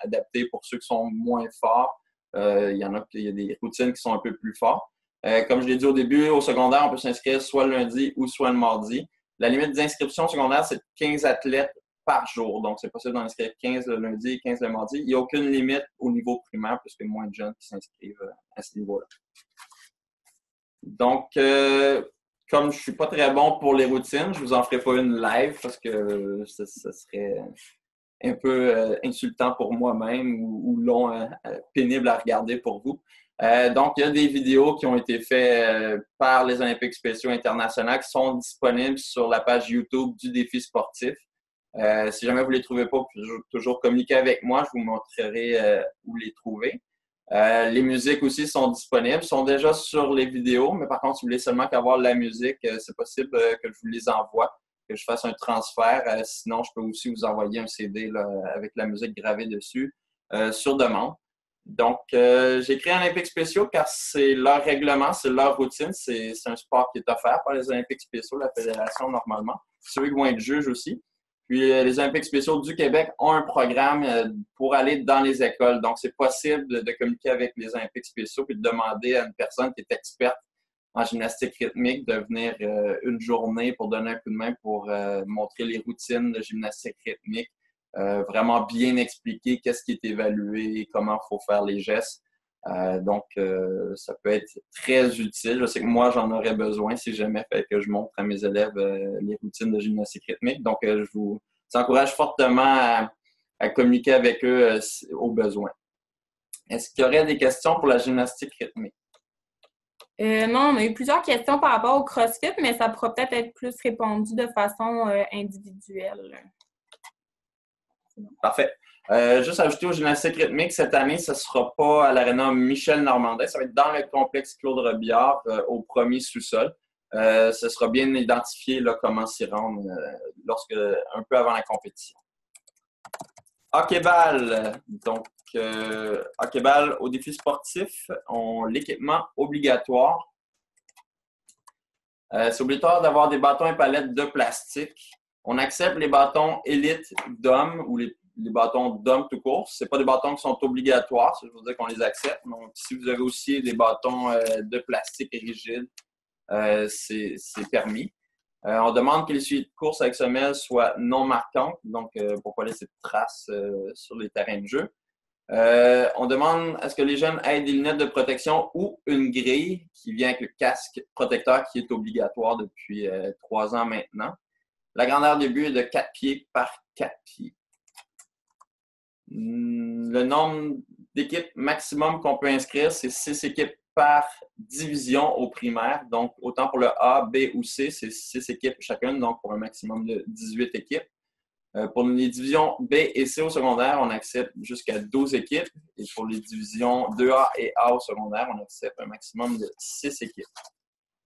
adaptés pour ceux qui sont moins forts. Il y a des routines qui sont un peu plus fortes. Comme je l'ai dit au début, au secondaire, on peut s'inscrire soit le lundi ou soit le mardi. La limite d'inscription secondaire, c'est 15 athlètes par jour. Donc, c'est possible d'en inscrire 15 le lundi et 15 le mardi. Il n'y a aucune limite au niveau primaire puisque moins de jeunes qui s'inscrivent à ce niveau-là. Donc, comme je ne suis pas très bon pour les routines, je ne vous en ferai pas une live parce que ce serait un peu insultant pour moi-même ou long, pénible à regarder pour vous. Donc, il y a des vidéos qui ont été faites par les Olympiques spéciaux internationaux qui sont disponibles sur la page YouTube du défi sportif. Si jamais vous ne les trouvez pas, vous pouvez toujours communiquer avec moi. Je vous montrerai où les trouver. Les musiques aussi sont disponibles, sont déjà sur les vidéos, mais par contre, si vous voulez seulement qu'avoir la musique, c'est possible que je vous les envoie, que je fasse un transfert. Sinon, je peux aussi vous envoyer un CD là, avec la musique gravée dessus sur demande. Donc, j'ai créé Olympiques spéciaux car c'est leur règlement, c'est leur routine. C'est un sport qui est offert par les Olympiques spéciaux, la fédération normalement. C'est eux qui vont être juges aussi. Puis, les Olympiques spéciaux du Québec ont un programme pour aller dans les écoles. Donc, c'est possible de communiquer avec les Olympiques spéciaux et de demander à une personne qui est experte en gymnastique rythmique de venir une journée pour donner un coup de main pour montrer les routines de gymnastique rythmique vraiment bien expliquer qu'est-ce qui est évalué, comment il faut faire les gestes. Donc, ça peut être très utile. Je sais que moi, j'en aurais besoin si jamais fait que je montre à mes élèves les routines de gymnastique rythmique. Donc, je vous encourage fortement à communiquer avec eux au besoin. Est-ce qu'il y aurait des questions pour la gymnastique rythmique? Non, on a eu plusieurs questions par rapport au CrossFit, mais ça pourra peut-être être plus répondu de façon individuelle. Parfait. Juste ajouter au gymnastique rythmique, cette année, ce ne sera pas à l'aréna Michel Normandin. Ça va être dans le complexe Claude Robillard, au premier sous-sol. Ce sera bien identifié là, comment s'y rendre un peu avant la compétition. Hockey-ball. Donc, hockey-ball au défi sportif, l'équipement obligatoire. C'est obligatoire d'avoir des bâtons et palettes de plastique. On accepte les bâtons élites d'hommes ou les bâtons d'hommes tout court. Ce pas des bâtons qui sont obligatoires, ça veut dire qu'on les accepte. Donc, si vous avez aussi des bâtons de plastique rigides, c'est permis. On demande que les suites de course avec semelle soient non marquantes, donc pour ne pas laisser de traces sur les terrains de jeu. On demande à ce que les jeunes aient des lunettes de protection ou une grille qui vient avec le casque protecteur qui est obligatoire depuis 3 ans maintenant. La grandeur des buts est de 4 pieds par 4 pieds. Le nombre d'équipes maximum qu'on peut inscrire, c'est 6 équipes par division au primaire. Donc, autant pour le A, B ou C, c'est 6 équipes chacune, donc pour un maximum de 18 équipes. Pour les divisions B et C au secondaire, on accepte jusqu'à 12 équipes. Et pour les divisions 2A et A au secondaire, on accepte un maximum de 6 équipes.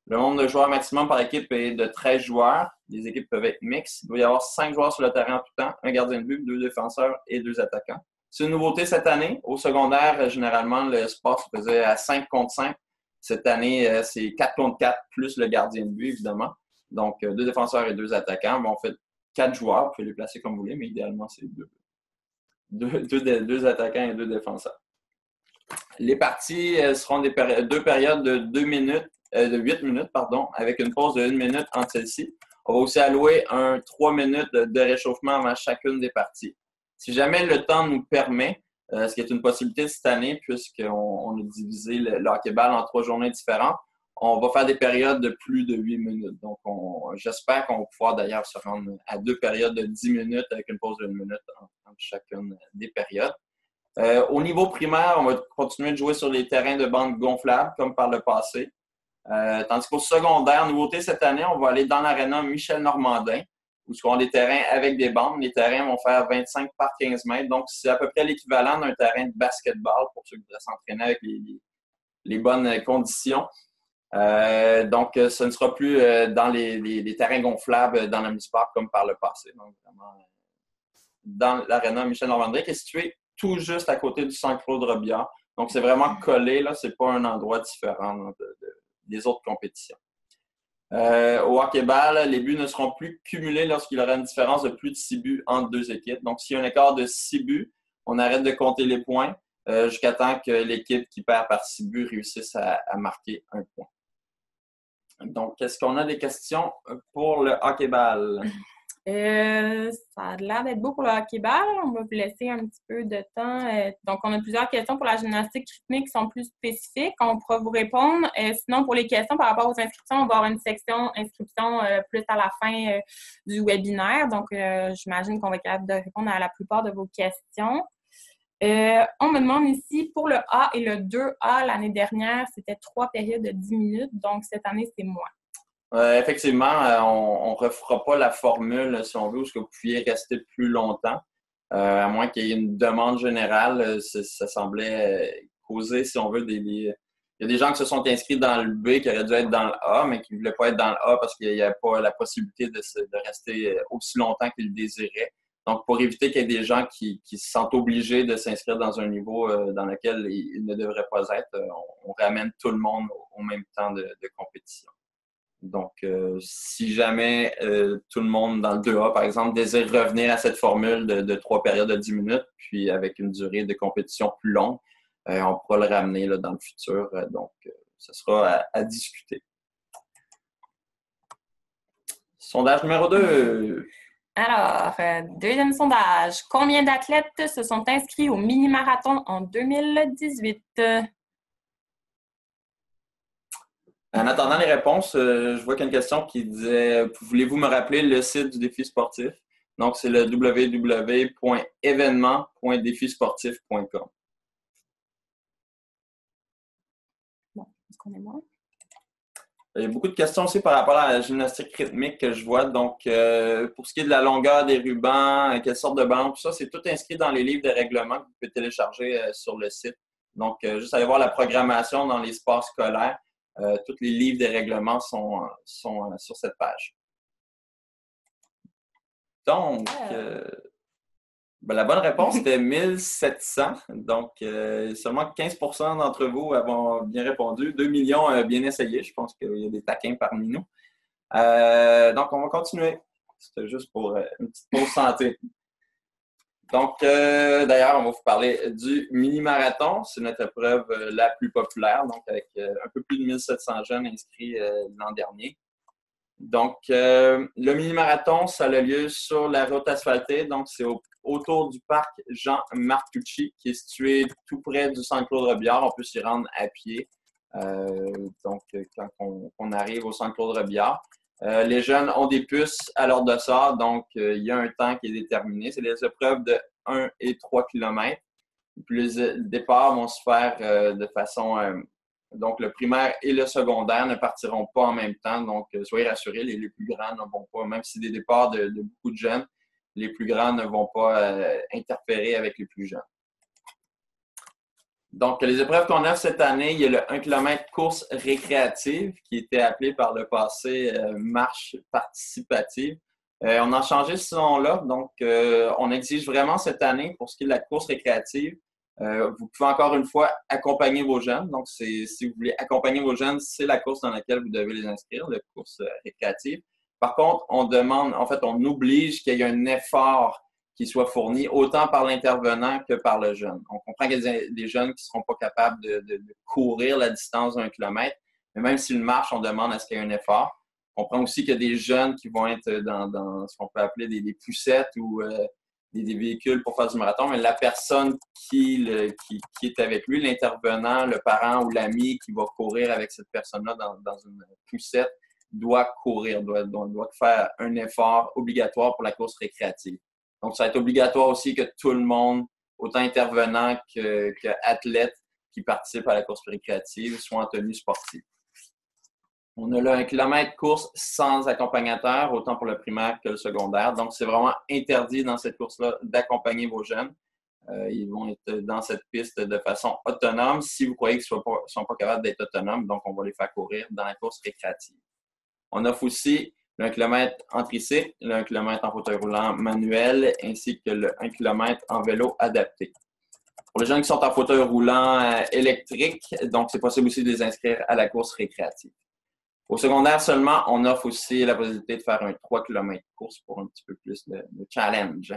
Le nombre de joueurs maximum par équipe est de 13 joueurs. Les équipes peuvent être mixtes. Il doit y avoir 5 joueurs sur le terrain en tout temps, un gardien de but, 2 défenseurs et 2 attaquants. C'est une nouveauté cette année. Au secondaire, généralement, le sport se faisait à 5 contre 5. Cette année, c'est 4 contre 4 plus le gardien de but, évidemment. Donc, 2 défenseurs et 2 attaquants. Bon, on fait 4 joueurs. Vous pouvez les placer comme vous voulez, mais idéalement, c'est 2 attaquants et 2 défenseurs. Les parties seront 2 périodes de 8 minutes, avec une pause de 1 minute entre celles-ci. On va aussi allouer 3 minutes de réchauffement avant chacune des parties. Si jamais le temps nous permet, ce qui est une possibilité cette année, puisqu'on a divisé le hockey-ball en 3 journées différentes, on va faire des périodes de plus de 8 minutes. Donc, j'espère qu'on va pouvoir d'ailleurs se rendre à 2 périodes de 10 minutes avec une pause de 1 minute entre chacune des périodes. Au niveau primaire, on va continuer de jouer sur les terrains de bande gonflables, comme par le passé. Tandis qu'au secondaire, nouveauté cette année, on va aller dans l'aréna Michel Normandin, où seront des terrains avec des bandes. Les terrains vont faire 25 par 15 mètres. Donc, c'est à peu près l'équivalent d'un terrain de basketball pour ceux qui voudraient s'entraîner avec les bonnes conditions. Donc, ce ne sera plus dans les terrains gonflables dans la municipale comme par le passé. Donc, vraiment, dans l'aréna Michel Normandin, qui est situé tout juste à côté du centre Claude Robillard. Donc, c'est vraiment collé, là. C'est pas un endroit différent des autres compétitions. Au hockey-ball, les buts ne seront plus cumulés lorsqu'il y aura une différence de plus de 6 buts entre 2 équipes. Donc, s'il y a un écart de 6 buts, on arrête de compter les points jusqu'à temps que l'équipe qui perd par 6 buts réussisse à marquer un point. Donc, est-ce qu'on a des questions pour le hockey-ball? Ça a l'air d'être beau pour le hockey-ball. On va vous laisser un petit peu de temps. Donc, on a plusieurs questions pour la gymnastique rythmique qui sont plus spécifiques. On pourra vous répondre. Sinon, pour les questions par rapport aux inscriptions, on va avoir une section inscription plus à la fin du webinaire. Donc, j'imagine qu'on va être capable de répondre à la plupart de vos questions. On me demande ici, pour le A et le 2A, l'année dernière, c'était 3 périodes de 10 minutes. Donc, cette année, c'est moins. Effectivement, on ne refera pas la formule, si on veut, où vous pouviez rester plus longtemps. À moins qu'il y ait une demande générale, ça semblait causer, si on veut, il y a des gens qui se sont inscrits dans le B qui auraient dû être dans le A, mais qui ne voulaient pas être dans le A parce qu'il n'y avait pas la possibilité de rester aussi longtemps qu'ils le désiraient. Donc, pour éviter qu'il y ait des gens qui se sentent obligés de s'inscrire dans un niveau dans lequel ils ne devraient pas être, on ramène tout le monde au même temps de compétition. Donc, si jamais tout le monde dans le 2A, par exemple, désire revenir à cette formule de 3 périodes de 10 minutes, puis avec une durée de compétition plus longue, on pourra le ramener là, dans le futur. Donc, ce sera à discuter. Sondage numéro 2. Alors, deuxième sondage. Combien d'athlètes se sont inscrits au mini-marathon en 2018? En attendant les réponses, je vois qu'il y a une question qui disait voulez-vous me rappeler le site du défi sportif? Donc, c'est le www.événement.défisportif.com. Bon, est-ce qu'on est bon? Il y a beaucoup de questions aussi par rapport à la gymnastique rythmique que je vois. Donc, pour ce qui est de la longueur des rubans, quelle sorte de bande, tout ça, c'est tout inscrit dans les livres de règlement que vous pouvez télécharger sur le site. Donc, juste aller voir la programmation dans les sports scolaires. Tous les livres des règlements sont sur cette page. Donc, la bonne réponse était 1700. Donc, seulement 15% d'entre vous avons bien répondu. 2 millions bien essayé. Je pense qu'il y a des taquins parmi nous. Donc, on va continuer. C'était juste pour une petite pause santé. Donc, d'ailleurs, on va vous parler du mini-marathon. C'est notre épreuve la plus populaire, donc avec un peu plus de 1700 jeunes inscrits l'an dernier. Donc, le mini-marathon, ça a lieu sur la route asphaltée. Donc, c'est autour du parc Jean-Marcucci, qui est situé tout près du centre Claude-Robillard. On peut s'y rendre à pied. Donc, quand on arrive au centre Claude-Robillard. Les jeunes ont des puces à leur dossard, donc il y a un temps qui est déterminé. C'est des épreuves de 1 et 3 km. Puis les départs vont se faire de façon... donc, le primaire et le secondaire ne partiront pas en même temps. Donc, soyez rassurés, les plus grands ne vont pas, même si des départs de beaucoup de jeunes, les plus grands ne vont pas interférer avec les plus jeunes. Donc, les épreuves qu'on offre cette année, il y a le 1 km course récréative qui était appelé par le passé marche participative. On a changé ce nom-là, donc on exige vraiment cette année pour ce qui est de la course récréative. Vous pouvez encore une fois accompagner vos jeunes. Donc, si vous voulez accompagner vos jeunes, c'est la course dans laquelle vous devez les inscrire, la course récréative. Par contre, on demande, en fait, on oblige qu'il y ait un effort qui soit fourni autant par l'intervenant que par le jeune. On comprend qu'il y a des jeunes qui ne seront pas capables de courir la distance d'1 kilomètre, mais même s'ils marchent, on demande à ce qu'il y ait un effort. On comprend aussi qu'il y a des jeunes qui vont être dans ce qu'on peut appeler des poussettes ou des véhicules pour faire du marathon, mais la personne qui est avec lui, l'intervenant, le parent ou l'ami qui va courir avec cette personne-là dans une poussette, doit courir, doit faire un effort obligatoire pour la course récréative. Donc, ça va être obligatoire aussi que tout le monde, autant intervenant qu'athlète qui participe à la course récréative, soit en tenue sportive. On a là 1 km course sans accompagnateur, autant pour le primaire que le secondaire. Donc, c'est vraiment interdit dans cette course-là d'accompagner vos jeunes. Ils vont être dans cette piste de façon autonome si vous croyez qu'ils ne sont pas capables d'être autonomes. Donc, on va les faire courir dans la course récréative. On offre aussi le 1 km en tricycle, le 1 km en fauteuil roulant manuel, ainsi que le 1 km en vélo adapté. Pour les gens qui sont en fauteuil roulant électrique, donc c'est possible aussi de les inscrire à la course récréative. Au secondaire seulement, on offre aussi la possibilité de faire un 3 km course pour un petit peu plus de challenge.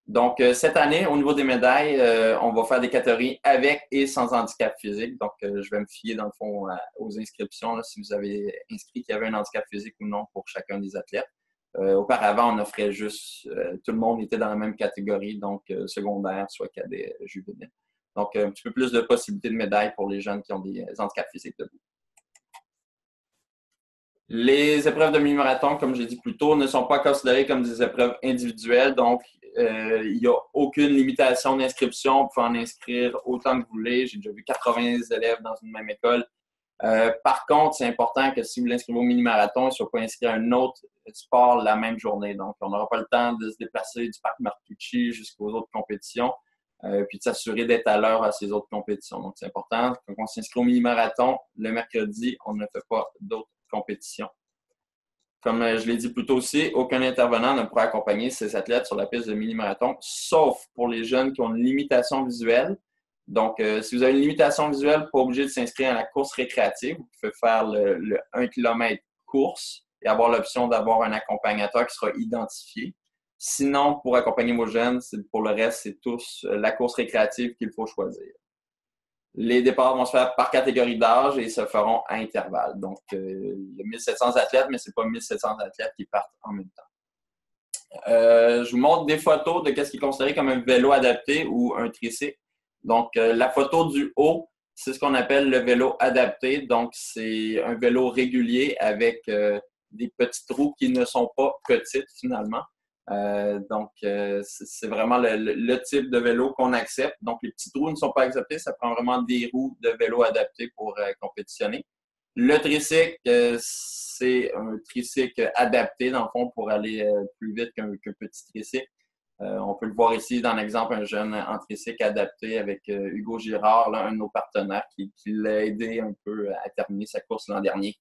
Donc, cette année, au niveau des médailles, on va faire des catégories avec et sans handicap physique. Donc, je vais me fier, dans le fond, aux inscriptions, là, si vous avez inscrit qu'il y avait un handicap physique ou non pour chacun des athlètes. Auparavant, on offrait juste, tout le monde était dans la même catégorie, donc secondaire, soit cadet, juvénile. Donc, un petit peu plus de possibilités de médailles pour les jeunes qui ont des handicaps physiques debout. Les épreuves de mi-marathon, comme j'ai dit plus tôt, ne sont pas considérées comme des épreuves individuelles, donc il n'y a aucune limitation d'inscription. Vous pouvez en inscrire autant que vous voulez. J'ai déjà vu 80 élèves dans une même école. Par contre, c'est important que si vous l'inscrivez au mini-marathon, il ne soit pas inscrit à un autre sport la même journée. Donc, on n'aura pas le temps de se déplacer du parc Marcucci jusqu'aux autres compétitions, puis de s'assurer d'être à l'heure à ces autres compétitions. Donc, c'est important. Quand on s'inscrit au mini-marathon, le mercredi, on ne fait pas d'autres compétitions. Comme je l'ai dit plus tôt aussi, aucun intervenant ne pourra accompagner ces athlètes sur la piste de mini-marathon, sauf pour les jeunes qui ont une limitation visuelle. Donc, si vous avez une limitation visuelle, pas obligé de s'inscrire à la course récréative. Vous pouvez faire le 1 km course et avoir l'option d'avoir un accompagnateur qui sera identifié. Sinon, pour accompagner vos jeunes, pour le reste, c'est tous la course récréative qu'il faut choisir. Les départs vont se faire par catégorie d'âge et se feront à intervalles. Donc, il y a 1700 athlètes, mais ce n'est pas 1700 athlètes qui partent en même temps. Je vous montre des photos de ce qui est considéré comme un vélo adapté ou un tricycle. Donc, la photo du haut, c'est ce qu'on appelle le vélo adapté. Donc, c'est un vélo régulier avec des petites roues qui ne sont pas petites finalement. C'est vraiment le type de vélo qu'on accepte. Donc, les petites roues ne sont pas acceptées. Ça prend vraiment des roues de vélo adaptées pour compétitionner. Le tricycle, c'est un tricycle adapté, dans le fond, pour aller plus vite qu'un petit tricycle. On peut le voir ici dans l'exemple, un jeune en tricycle adapté avec Hugo Girard, là, un de nos partenaires qui l'a aidé un peu à terminer sa course l'an dernier.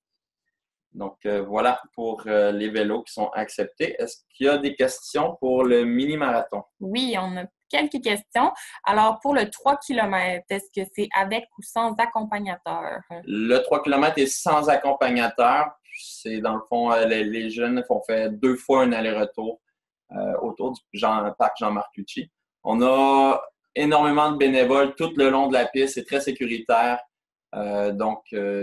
Donc, voilà pour les vélos qui sont acceptés. Est-ce qu'il y a des questions pour le mini-marathon? Oui, on a quelques questions. Alors, pour le 3 km, est-ce que c'est avec ou sans accompagnateur? Le 3 km est sans accompagnateur. C'est dans le fond, les jeunes ont fait 2 fois un aller-retour autour du parc Jean-Marc-Lucci. On a énormément de bénévoles tout le long de la piste. C'est très sécuritaire. Il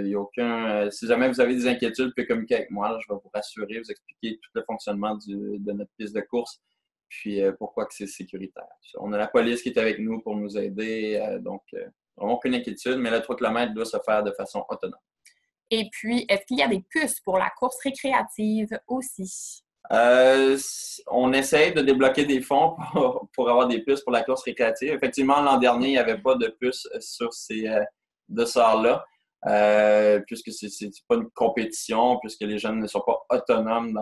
n'y a aucun. Si jamais vous avez des inquiétudes, vous pouvez communiquer avec moi. Là, je vais vous rassurer, vous expliquer tout le fonctionnement de notre piste de course, puis pourquoi que c'est sécuritaire. On a la police qui est avec nous pour nous aider. Vraiment aucune inquiétude, mais le 3 km doit se faire de façon autonome. Et puis, est-ce qu'il y a des puces pour la course récréative aussi? On essaye de débloquer des fonds pour avoir des puces pour la course récréative. Effectivement, l'an dernier, il n'y avait pas de puces sur ces dossards-là, puisque c'est pas une compétition, puisque les jeunes ne sont pas autonomes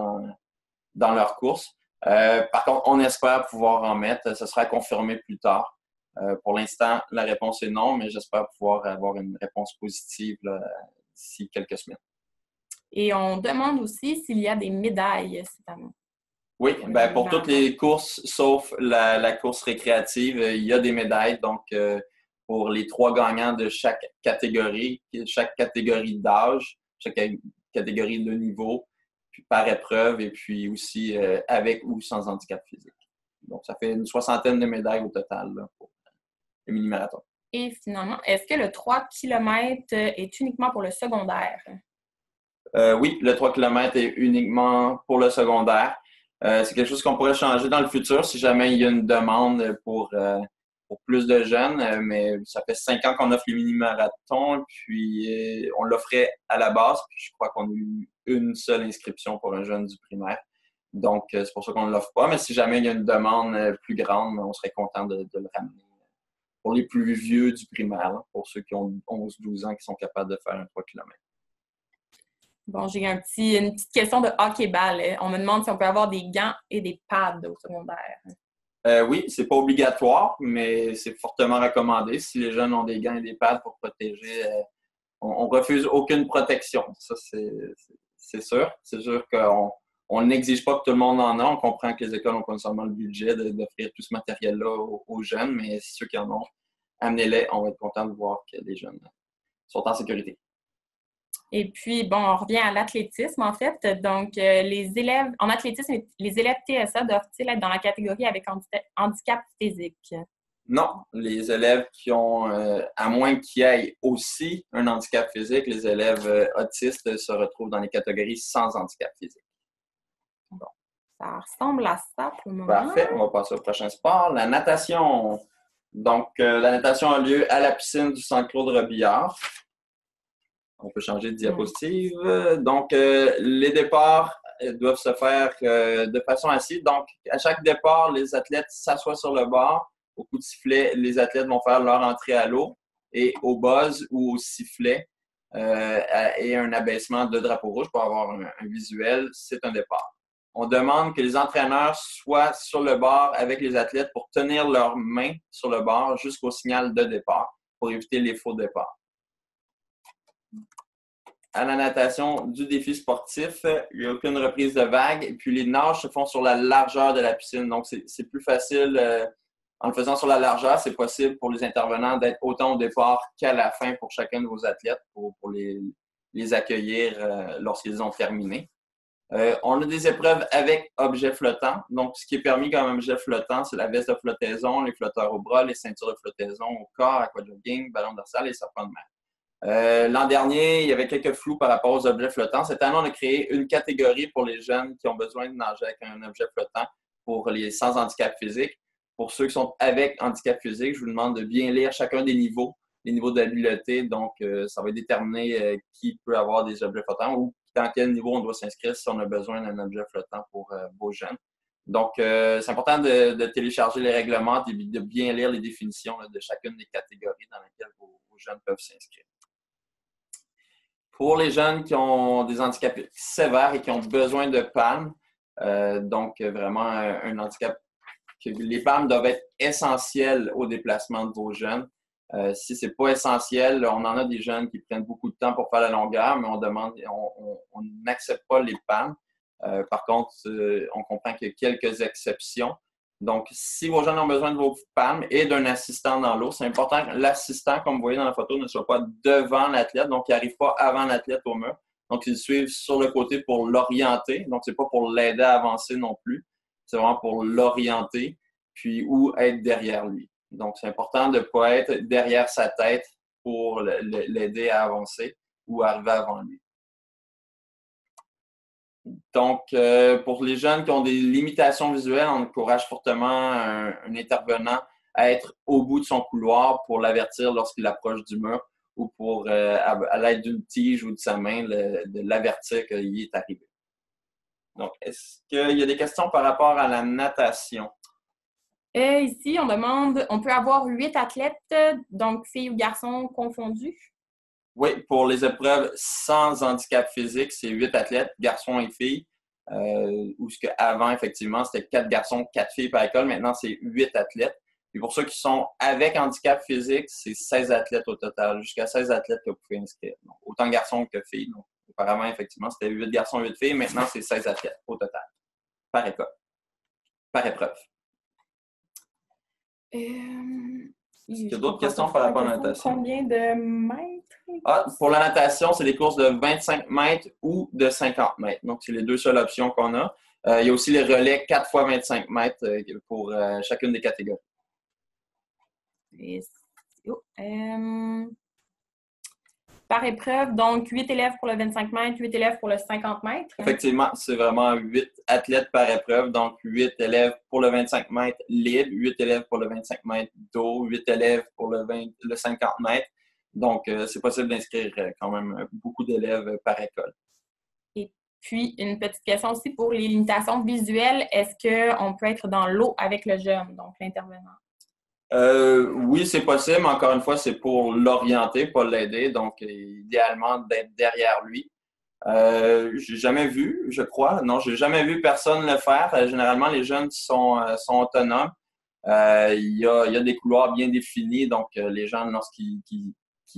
dans leur course. Par contre, on espère pouvoir en mettre. Ce sera confirmé plus tard. Pour l'instant, la réponse est non, mais j'espère pouvoir avoir une réponse positive là, d'ici quelques semaines. Et on demande aussi s'il y a des médailles cette année. Oui, ben pour toutes les courses, sauf la course récréative, il y a des médailles. Donc, pour les 3 gagnants de chaque catégorie d'âge, chaque catégorie de niveau, puis par épreuve, et puis aussi avec ou sans handicap physique. Donc, ça fait une 60aine de médailles au total là, pour le mini-marathon. Et finalement, est-ce que le 3 km est uniquement pour le secondaire? Oui, le 3 km est uniquement pour le secondaire. C'est quelque chose qu'on pourrait changer dans le futur si jamais il y a une demande pour plus de jeunes. Mais ça fait 5 ans qu'on offre les mini-marathons, puis on l'offrait à la base. Puis je crois qu'on a eu une seule inscription pour un jeune du primaire. Donc, c'est pour ça qu'on ne l'offre pas. Mais si jamais il y a une demande plus grande, on serait content de le ramener. Pour les plus vieux du primaire, là, pour ceux qui ont 11-12 ans qui sont capables de faire un 3 km. Bon, j'ai une petite question de hockey-ball. On me demande si on peut avoir des gants et des pads au secondaire. Oui, c'est pas obligatoire, mais c'est fortement recommandé. Si les jeunes ont des gants et des pads pour protéger, on refuse aucune protection. Ça, c'est sûr. C'est sûr qu'on n'exige pas que tout le monde en a. On comprend que les écoles n'ont pas nécessairement le budget d'offrir tout ce matériel-là aux jeunes, mais ceux qui en ont, amenez-les. On va être content de voir que les jeunes sont en sécurité. Et puis, bon, on revient à l'athlétisme, en fait. Donc, les élèves en athlétisme, les élèves TSA doivent-ils être dans la catégorie avec handicap physique? Non, les élèves qui ont, à moins qu'ils aient aussi un handicap physique, les élèves autistes se retrouvent dans les catégories sans handicap physique. Bon, ça ressemble à ça pour le moment. Parfait, on va passer au prochain sport, la natation. Donc, la natation a lieu à la piscine du Centre Claude Robillard. On peut changer de diapositive. Donc, les départs doivent se faire de façon assise. Donc, à chaque départ, les athlètes s'assoient sur le bord. Au coup de sifflet, les athlètes vont faire leur entrée à l'eau. Et au buzz ou au sifflet et un abaissement de drapeau rouge pour avoir un visuel, c'est un départ. On demande que les entraîneurs soient sur le bord avec les athlètes pour tenir leurs mains sur le bord jusqu'au signal de départ pour éviter les faux départs. À la natation du défi sportif, il n'y a aucune reprise de vague. Et puis, les nages se font sur la largeur de la piscine. Donc, c'est plus facile. En le faisant sur la largeur, c'est possible pour les intervenants d'être autant au départ qu'à la fin pour chacun de vos athlètes pour les accueillir lorsqu'ils ont terminé. On a des épreuves avec objets flottants. Donc, ce qui est permis comme objet flottant, c'est la veste de flottaison, les flotteurs au bras, les ceintures de flottaison au corps, aquajogging, ballon dorsal et serpent de mer. L'an dernier, il y avait quelques flous par rapport aux objets flottants. Cette année, on a créé une catégorie pour les jeunes qui ont besoin de nager avec un objet flottant pour les sans handicap physique. Pour ceux qui sont avec handicap physique, je vous demande de bien lire chacun des niveaux, les niveaux d'habileté. Donc, ça va déterminer qui peut avoir des objets flottants ou dans quel niveau on doit s'inscrire si on a besoin d'un objet flottant pour vos jeunes. Donc, c'est important de télécharger les règlements et de bien lire les définitions de chacune des catégories dans lesquelles vos jeunes peuvent s'inscrire. Pour les jeunes qui ont des handicaps sévères et qui ont besoin de palmes, donc vraiment un handicap, que les palmes doivent être essentielles au déplacement de vos jeunes. Si ce n'est pas essentiel, on en a des jeunes qui prennent beaucoup de temps pour faire la longueur, mais on n'accepte pas les palmes. Par contre, on comprend qu'il y a quelques exceptions. Donc, si vos jeunes ont besoin de vos palmes et d'un assistant dans l'eau, c'est important que l'assistant, comme vous voyez dans la photo, ne soit pas devant l'athlète, donc il n'arrive pas avant l'athlète au mur. Donc, il suit sur le côté pour l'orienter. Donc, ce n'est pas pour l'aider à avancer non plus. C'est vraiment pour l'orienter, puis ou être derrière lui. Donc, c'est important de ne pas être derrière sa tête pour l'aider à avancer ou arriver avant lui. Donc, pour les jeunes qui ont des limitations visuelles, on encourage fortement un intervenant à être au bout de son couloir pour l'avertir lorsqu'il approche du mur ou pour, à l'aide d'une tige ou de sa main, de l'avertir qu'il est arrivé. Donc, est-ce qu'il y a des questions par rapport à la natation? Ici, on demande, on peut avoir 8 athlètes, donc filles ou garçons confondus? Oui, pour les épreuves sans handicap physique, c'est 8 athlètes, garçons et filles. Où ce qu'avant, effectivement, c'était 4 garçons, 4 filles par école. Maintenant, c'est 8 athlètes. Et pour ceux qui sont avec handicap physique, c'est 16 athlètes au total, jusqu'à 16 athlètes que vous pouvez inscrire. Donc, autant garçons que filles. Donc, auparavant, effectivement, c'était 8 garçons, 8 filles. Maintenant, c'est 16 athlètes au total, par école, par épreuve. Est-ce qu'il y a d'autres questions par rapport à la natation? Combien de mètres? Pour la natation, c'est des courses de 25 mètres ou de 50 mètres. Donc, c'est les deux seules options qu'on a. Il y a aussi les relais 4 x 25 mètres pour chacune des catégories. Par épreuve, donc 8 élèves pour le 25 mètres, 8 élèves pour le 50 mètres. Effectivement, c'est vraiment 8 athlètes par épreuve. Donc, 8 élèves pour le 25 mètres libre, 8 élèves pour le 25 mètres d'eau, 8 élèves pour le 50 mètres. Donc, c'est possible d'inscrire quand même beaucoup d'élèves par école. Et puis, une petite question aussi pour les limitations visuelles. Est-ce qu'on peut être dans l'eau avec le jeune, donc l'intervenant? Oui, c'est possible. Encore une fois, c'est pour l'orienter, pas l'aider. Donc, idéalement, d'être derrière lui. J'ai jamais vu, je crois. Non, j'ai jamais vu personne le faire. Généralement, les jeunes sont autonomes. Il y a des couloirs bien définis. Donc, les gens, lorsqu'ils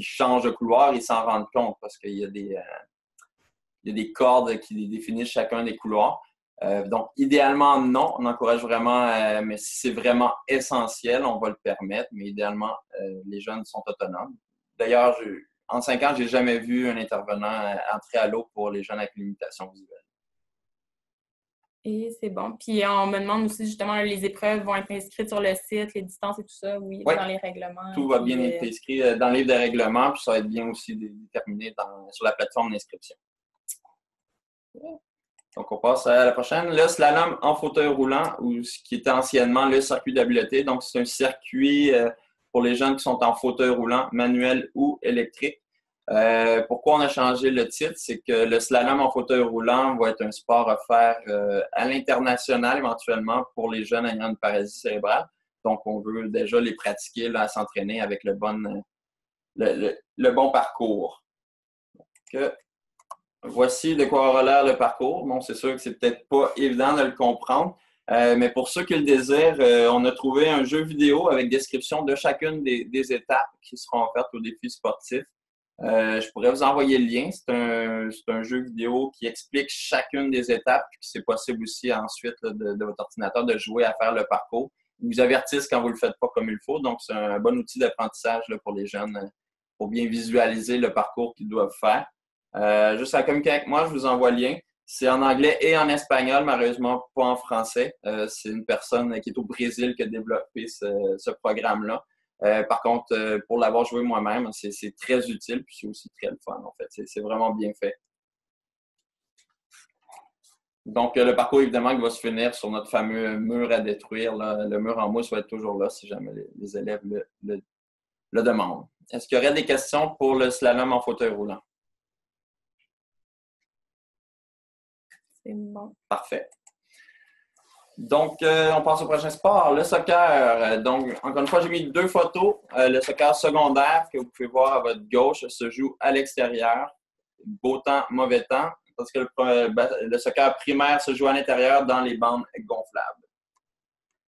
changent de couloir, ils s'en rendent compte parce qu'il y a des cordes qui définissent chacun des couloirs. Donc, idéalement, non. On encourage vraiment, mais si c'est vraiment essentiel, on va le permettre. Mais idéalement, les jeunes sont autonomes. D'ailleurs, en 5 ans, je n'ai jamais vu un intervenant entrer à l'eau pour les jeunes avec limitation visuelle. Et c'est bon. Puis, on me demande aussi, justement, les épreuves vont être inscrites sur le site, les distances et tout ça, oui, dans les règlements. Tout va bien être inscrit dans le livre de règlement, puis ça va être bien aussi déterminé sur la plateforme d'inscription. Donc, on passe à la prochaine. Le slalom en fauteuil roulant, ou ce qui était anciennement le circuit d'habileté. Donc, c'est un circuit pour les jeunes qui sont en fauteuil roulant, manuel ou électrique. Pourquoi on a changé le titre? C'est que le slalom en fauteuil roulant va être un sport offert à l'international éventuellement pour les jeunes ayant une paralysie cérébrale. Donc, on veut déjà les pratiquer, là, à s'entraîner avec le bon parcours. Donc, voici de quoi aura l'air le parcours. Bon, c'est sûr que c'est peut-être pas évident de le comprendre, mais pour ceux qui le désirent, on a trouvé un jeu vidéo avec description de chacune des étapes qui seront offertes au défi sportif. Je pourrais vous envoyer le lien. C'est un jeu vidéo qui explique chacune des étapes, puis c'est possible aussi ensuite là, de votre ordinateur de jouer à faire le parcours. Ils vous avertissent quand vous ne le faites pas comme il faut, donc c'est un bon outil d'apprentissage là, pour les jeunes pour bien visualiser le parcours qu'ils doivent faire. Juste à communiquer avec moi, je vous envoie le lien. C'est en anglais et en espagnol, malheureusement pas en français. C'est une personne qui est au Brésil qui a développé ce programme-là. Par contre, pour l'avoir joué moi-même, c'est très utile puis c'est aussi très le fun en fait. C'est vraiment bien fait. Donc, le parcours, évidemment, qui va se finir sur notre fameux mur à détruire. Là. Le mur en mousse va être toujours là si jamais les élèves le demandent. Est-ce qu'il y aurait des questions pour le slalom en fauteuil roulant? C'est bon. Parfait. Donc, on passe au prochain sport, le soccer. Donc, encore une fois, j'ai mis 2 photos. Le soccer secondaire, que vous pouvez voir à votre gauche, se joue à l'extérieur. Beau temps, mauvais temps. Parce que le soccer primaire se joue à l'intérieur dans les bandes gonflables.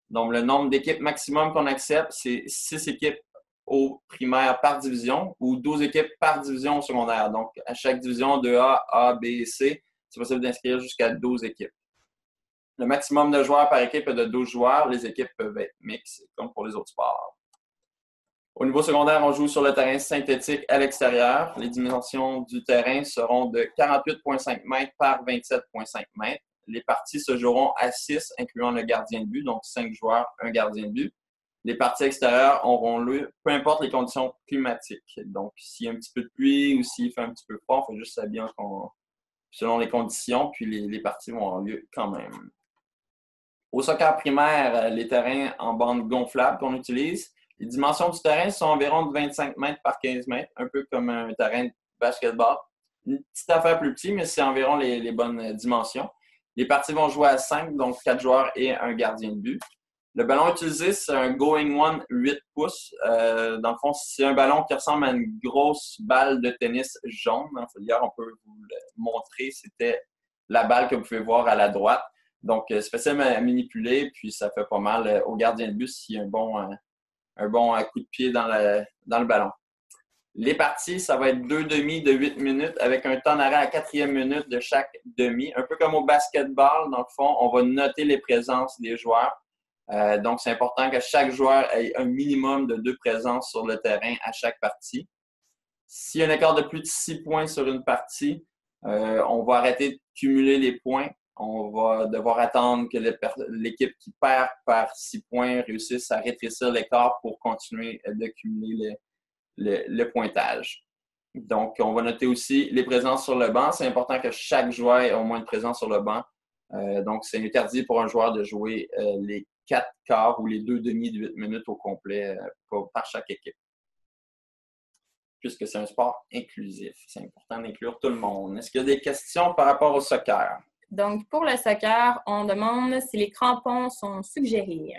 Donc, le nombre d'équipes maximum qu'on accepte, c'est 6 équipes au primaire par division ou 12 équipes par division au secondaire. Donc, à chaque division de A, B et C, c'est possible d'inscrire jusqu'à 12 équipes. Le maximum de joueurs par équipe est de 12 joueurs. Les équipes peuvent être mixtes, comme pour les autres sports. Au niveau secondaire, on joue sur le terrain synthétique à l'extérieur. Les dimensions du terrain seront de 48,5 mètres par 27,5 mètres. Les parties se joueront à 6, incluant le gardien de but, donc 5 joueurs, un gardien de but. Les parties extérieures auront lieu, peu importe les conditions climatiques. Donc, s'il y a un petit peu de pluie ou s'il fait un petit peu froid, il faut juste s'habiller selon les conditions, puis les parties vont avoir lieu quand même. Au soccer primaire, les terrains en bande gonflable qu'on utilise, les dimensions du terrain sont environ de 25 mètres par 15 mètres, un peu comme un terrain de basketball. Une petite affaire plus petite, mais c'est environ les bonnes dimensions. Les parties vont jouer à 5, donc 4 joueurs et un gardien de but. Le ballon utilisé, c'est un Going One 8 pouces. Dans le fond, c'est un ballon qui ressemble à une grosse balle de tennis jaune. Hier, on peut vous le montrer. C'était la balle que vous pouvez voir à la droite. Donc, c'est facile à manipuler, puis ça fait pas mal au gardien de but s'il y a un bon coup de pied dans le ballon. Les parties, ça va être 2 demi de 8 minutes avec un temps d'arrêt à 4e minute de chaque demi. Un peu comme au basketball, dans le fond, on va noter les présences des joueurs. Donc, c'est important que chaque joueur ait un minimum de 2 présences sur le terrain à chaque partie. S'il y a un écart de plus de 6 points sur une partie, on va arrêter de cumuler les points. On va devoir attendre que l'équipe qui perd par 6 points réussisse à rétrécir l'écart pour continuer de cumuler le pointage. Donc, on va noter aussi les présences sur le banc. C'est important que chaque joueur ait au moins une présence sur le banc. Donc, c'est interdit pour un joueur de jouer les 4 quarts ou les 2 demi de 8 minutes au complet par chaque équipe. Puisque c'est un sport inclusif. C'est important d'inclure tout le monde. Est-ce qu'il y a des questions par rapport au soccer? Donc, pour le soccer, on demande si les crampons sont suggérés.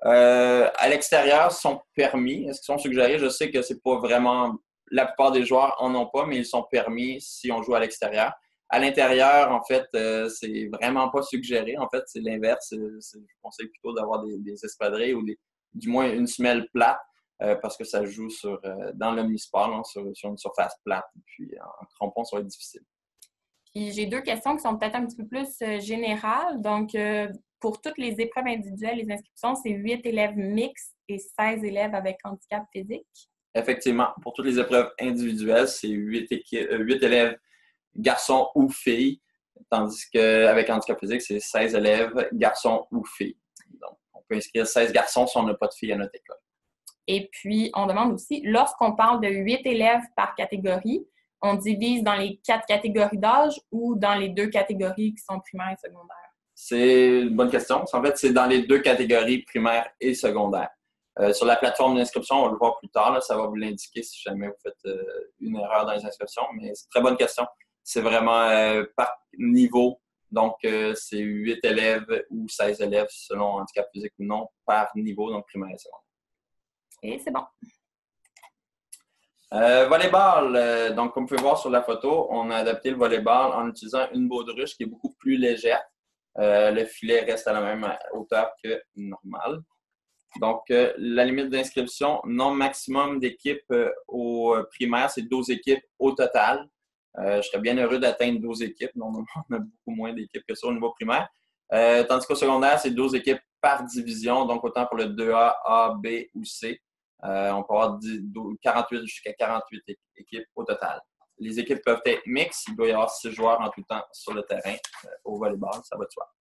À l'extérieur, sont permis. Est-ce qu'ils sont suggérés? Je sais que c'est pas vraiment... La plupart des joueurs en ont pas, mais ils sont permis si on joue à l'extérieur. À l'intérieur, en fait, c'est vraiment pas suggéré. En fait, c'est l'inverse. Je conseille plutôt d'avoir des espadrilles ou du moins une semelle plate parce que ça joue dans l'omnisport, sur une surface plate. Puis en crampon, ça va être difficile. Puis j'ai 2 questions qui sont peut-être un petit peu plus générales. Donc, pour toutes les épreuves individuelles, les inscriptions, c'est 8 élèves mixtes et 16 élèves avec handicap physique. Effectivement, pour toutes les épreuves individuelles, c'est 8 élèves garçons ou filles, tandis qu'avec handicap physique, c'est 16 élèves garçons ou filles. Donc, on peut inscrire 16 garçons si on n'a pas de filles à notre école. Et puis, on demande aussi, lorsqu'on parle de 8 élèves par catégorie, on divise dans les 4 catégories d'âge ou dans les 2 catégories qui sont primaires et secondaires? C'est une bonne question. En fait, c'est dans les 2 catégories primaires et secondaires. Sur la plateforme d'inscription, on va le voir plus tard. Là, ça va vous l'indiquer si jamais vous faites une erreur dans les inscriptions. Mais c'est une très bonne question. C'est vraiment par niveau. Donc, c'est 8 élèves ou 16 élèves selon handicap physique ou non par niveau, donc primaire et secondaire. Et c'est bon. Volleyball. Donc, comme vous pouvez voir sur la photo, on a adapté le volleyball en utilisant une baudruche qui est beaucoup plus légère. Le filet reste à la même hauteur que normal. Donc, la limite d'inscription, nombre maximum d'équipes au primaire, c'est 12 équipes au total. Je serais bien heureux d'atteindre 12 équipes. Normalement, on a beaucoup moins d'équipes que ça au niveau primaire. Tandis qu'au secondaire, c'est 12 équipes par division, donc autant pour le 2A, A, B ou C. On peut avoir 48 jusqu'à 48 équipes au total. Les équipes peuvent être mixtes. Il doit y avoir 6 joueurs en tout temps sur le terrain au volleyball, ça va de soi.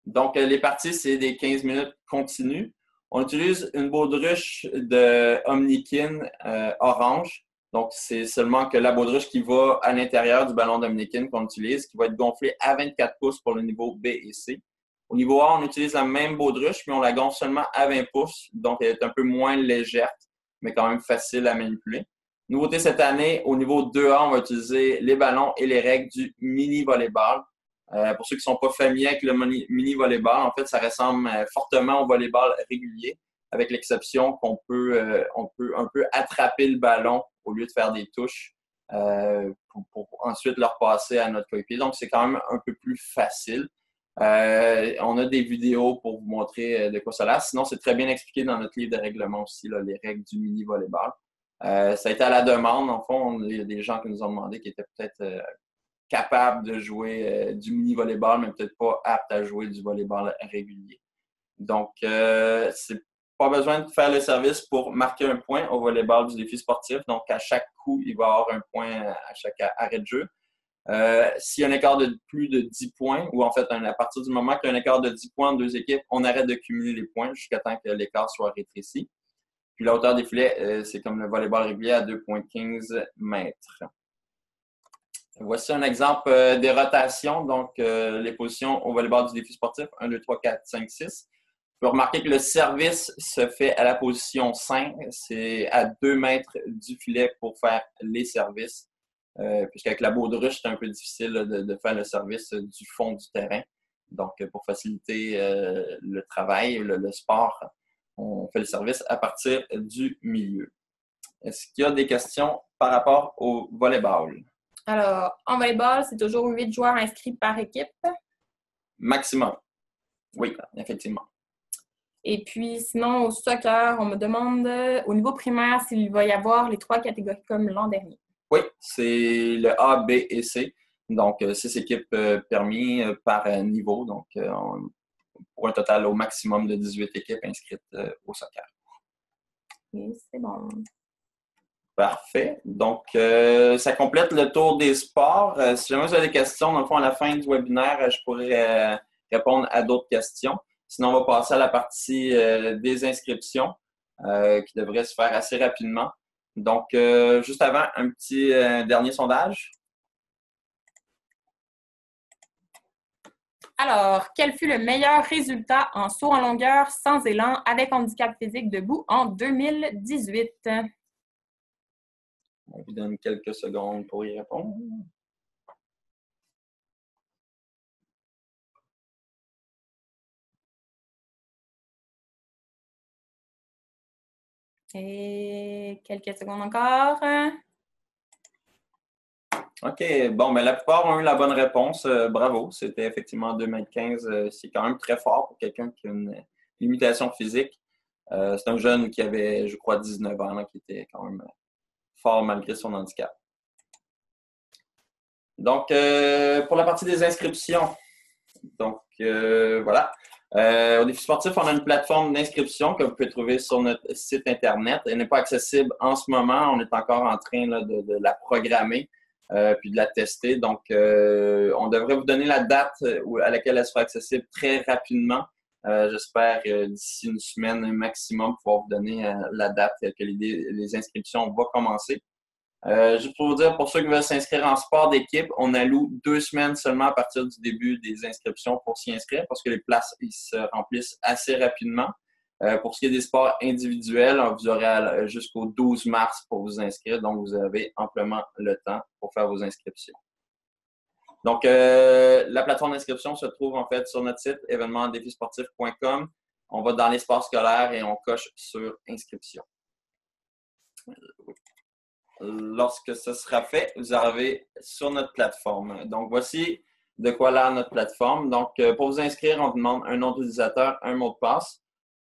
Donc, les parties, c'est des 15 minutes continues. On utilise une baudruche de Omnikin orange. Donc, c'est seulement que la baudruche qui va à l'intérieur du ballon dominicain qu'on utilise, qui va être gonflé à 24 pouces pour le niveau B et C. Au niveau A, on utilise la même baudruche, mais on la gonfle seulement à 20 pouces, donc elle est un peu moins légère, mais quand même facile à manipuler. Nouveauté cette année, au niveau 2A, on va utiliser les ballons et les règles du mini-volleyball. Pour ceux qui ne sont pas familiers avec le mini-volleyball, en fait, ça ressemble fortement au volleyball régulier, avec l'exception qu'on peut, on peut un peu attraper le ballon au lieu de faire des touches pour ensuite le repasser à notre coéquipier. Donc, c'est quand même un peu plus facile. On a des vidéos pour vous montrer de quoi ça a l'air. Sinon, c'est très bien expliqué dans notre livre de règlement aussi, là, les règles du mini-volleyball. Ça a été à la demande. En fond, il y a des gens qui nous ont demandé qui étaient peut-être capables de jouer du mini-volleyball, mais peut-être pas aptes à jouer du volleyball régulier. Donc, c'est pas besoin de faire le service pour marquer un point au volleyball du défi sportif. Donc, à chaque coup, il va y avoir un point à chaque arrêt de jeu. S'il y a un écart de plus de 10 points, ou en fait, à partir du moment qu'il y a un écart de 10 points entre deux équipes, on arrête de cumuler les points jusqu'à temps que l'écart soit rétréci. Puis la hauteur des filets, c'est comme le volleyball régulier à 2,15 mètres. Voici un exemple des rotations, donc les positions au volleyball du défi sportif, 1, 2, 3, 4, 5, 6. Vous pouvez remarquer que le service se fait à la position 5, c'est à 2 mètres du filet pour faire les services. Puisqu'avec la baudruche, c'est un peu difficile de faire le service du fond du terrain. Donc, pour faciliter le travail, le sport, on fait le service à partir du milieu. Est-ce qu'il y a des questions par rapport au volleyball? Alors, en volleyball, c'est toujours 8 joueurs inscrits par équipe. Maximum. Oui, effectivement. Et puis, sinon, au soccer, on me demande au niveau primaire s'il va y avoir les 3 catégories comme l'an dernier. Oui, c'est le A, B et C. Donc, 6 équipes permis par niveau. Donc, pour un total au maximum de 18 équipes inscrites au soccer. Oui, c'est bon. Parfait. Donc, ça complète le tour des sports. Si jamais vous avez des questions, dans le fond, à la fin du webinaire, je pourrais répondre à d'autres questions. Sinon, on va passer à la partie des inscriptions qui devrait se faire assez rapidement. Donc, juste avant, un petit dernier sondage. Alors, quel fut le meilleur résultat en saut en longueur sans élan avec handicap physique debout en 2018? On vous donne quelques secondes pour y répondre. Et quelques secondes encore. OK. Bon, mais la plupart ont eu la bonne réponse. Bravo. C'était effectivement 2015. C'est quand même très fort pour quelqu'un qui a une limitation physique. C'est un jeune qui avait, je crois, 19 ans, là, qui était quand même fort malgré son handicap. Donc, pour la partie des inscriptions, donc voilà. Au défi sportif, on a une plateforme d'inscription que vous pouvez trouver sur notre site Internet. Elle n'est pas accessible en ce moment. On est encore en train là, de la programmer puis de la tester. Donc, on devrait vous donner la date à laquelle elle sera accessible très rapidement. J'espère d'ici une semaine maximum pouvoir vous donner la date que les inscriptions vont commencer. Juste pour vous dire, pour ceux qui veulent s'inscrire en sport d'équipe, on alloue 2 semaines seulement à partir du début des inscriptions pour s'y inscrire parce que les places ils se remplissent assez rapidement. Pour ce qui est des sports individuels, vous aurez jusqu'au 12 mars pour vous inscrire, donc vous avez amplement le temps pour faire vos inscriptions. Donc, la plateforme d'inscription se trouve en fait sur notre site événementdéfisportif.com. On va dans les sports scolaires et on coche sur inscription. Lorsque ce sera fait, vous arrivez sur notre plateforme. Donc, voici de quoi l'air notre plateforme. Donc, pour vous inscrire, on vous demande un nom d'utilisateur, un mot de passe.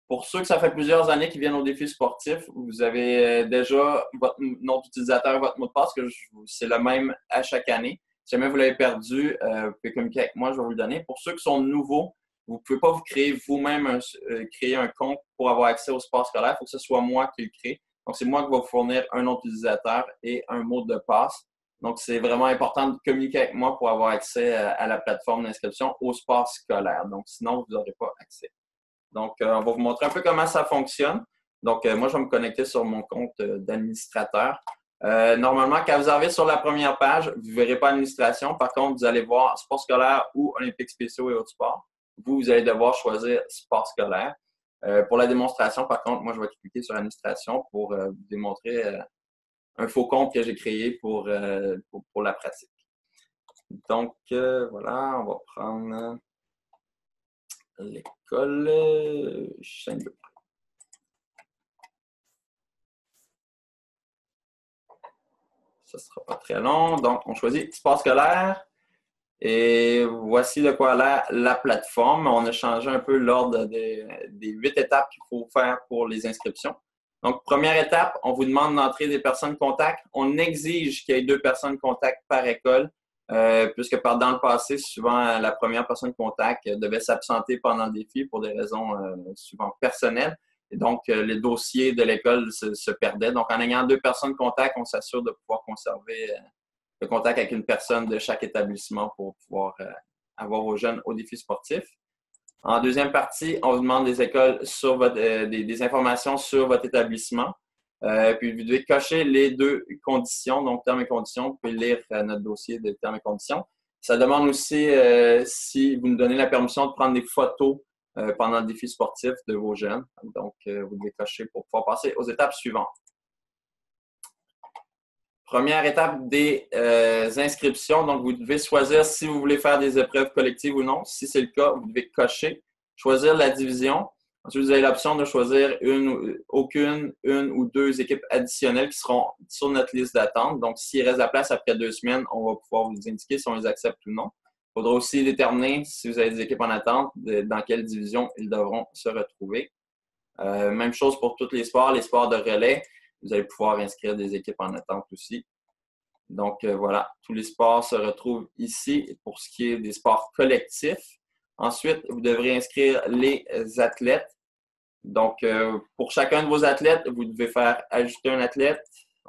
Pour ceux que ça fait plusieurs années qui viennent au défi sportif, vous avez déjà votre nom d'utilisateur, votre mot de passe, que c'est le même à chaque année. Si jamais vous l'avez perdu, vous pouvez communiquer avec moi, je vais vous le donner. Pour ceux qui sont nouveaux, vous ne pouvez pas vous créer vous-même créer un compte pour avoir accès au sport scolaire. Il faut que ce soit moi qui le crée. Donc, c'est moi qui vais vous fournir un nom d'utilisateur et un mot de passe. Donc, c'est vraiment important de communiquer avec moi pour avoir accès à la plateforme d'inscription au sport scolaire. Donc, sinon, vous n'aurez pas accès. Donc, on va vous montrer un peu comment ça fonctionne. Donc, moi, je vais me connecter sur mon compte d'administrateur. Normalement, quand vous arrivez sur la première page, vous ne verrez pas administration. Par contre, vous allez voir sport scolaire ou olympiques spéciaux et autres sports. Vous allez devoir choisir sport scolaire. Pour la démonstration, par contre, moi, je vais cliquer sur administration pour vous démontrer un faux compte que j'ai créé pour la pratique. Donc, voilà, on va prendre l'école Saint-Luc. Ça ne sera pas très long. Donc, on choisit sport scolaire. Et voici de quoi a l'air la plateforme. On a changé un peu l'ordre des 8 étapes qu'il faut faire pour les inscriptions. Donc, première étape, on vous demande d'entrer des personnes contacts. On exige qu'il y ait 2 personnes contacts par école, puisque dans le passé, souvent, la première personne contact devait s'absenter pendant le défi pour des raisons souvent personnelles. Et donc, les dossiers de l'école se perdaient. Donc, en ayant 2 personnes contacts, on s'assure de pouvoir conserver le contact avec une personne de chaque établissement pour pouvoir avoir vos jeunes au défi sportif. En deuxième partie, on vous demande des écoles sur des informations sur votre établissement. Puis, vous devez cocher les 2 conditions, donc termes et conditions. Vous pouvez lire notre dossier de termes et conditions. Ça demande aussi si vous nous donnez la permission de prendre des photos pendant le défi sportif de vos jeunes. Donc, vous devez cocher pour pouvoir passer aux étapes suivantes. Première étape des inscriptions. Donc, vous devez choisir si vous voulez faire des épreuves collectives ou non. Si c'est le cas, vous devez cocher, choisir la division. Ensuite, vous avez l'option de choisir une ou 2 équipes additionnelles qui seront sur notre liste d'attente. Donc, s'il reste de la place après 2 semaines, on va pouvoir vous indiquer si on les accepte ou non. Il faudra aussi déterminer si vous avez des équipes en attente, dans quelle division ils devront se retrouver. Même chose pour tous les sports de relais. Vous allez pouvoir inscrire des équipes en attente aussi. Donc, voilà, tous les sports se retrouvent ici pour ce qui est des sports collectifs. Ensuite, vous devrez inscrire les athlètes. Donc, pour chacun de vos athlètes, vous devez faire ajouter un athlète.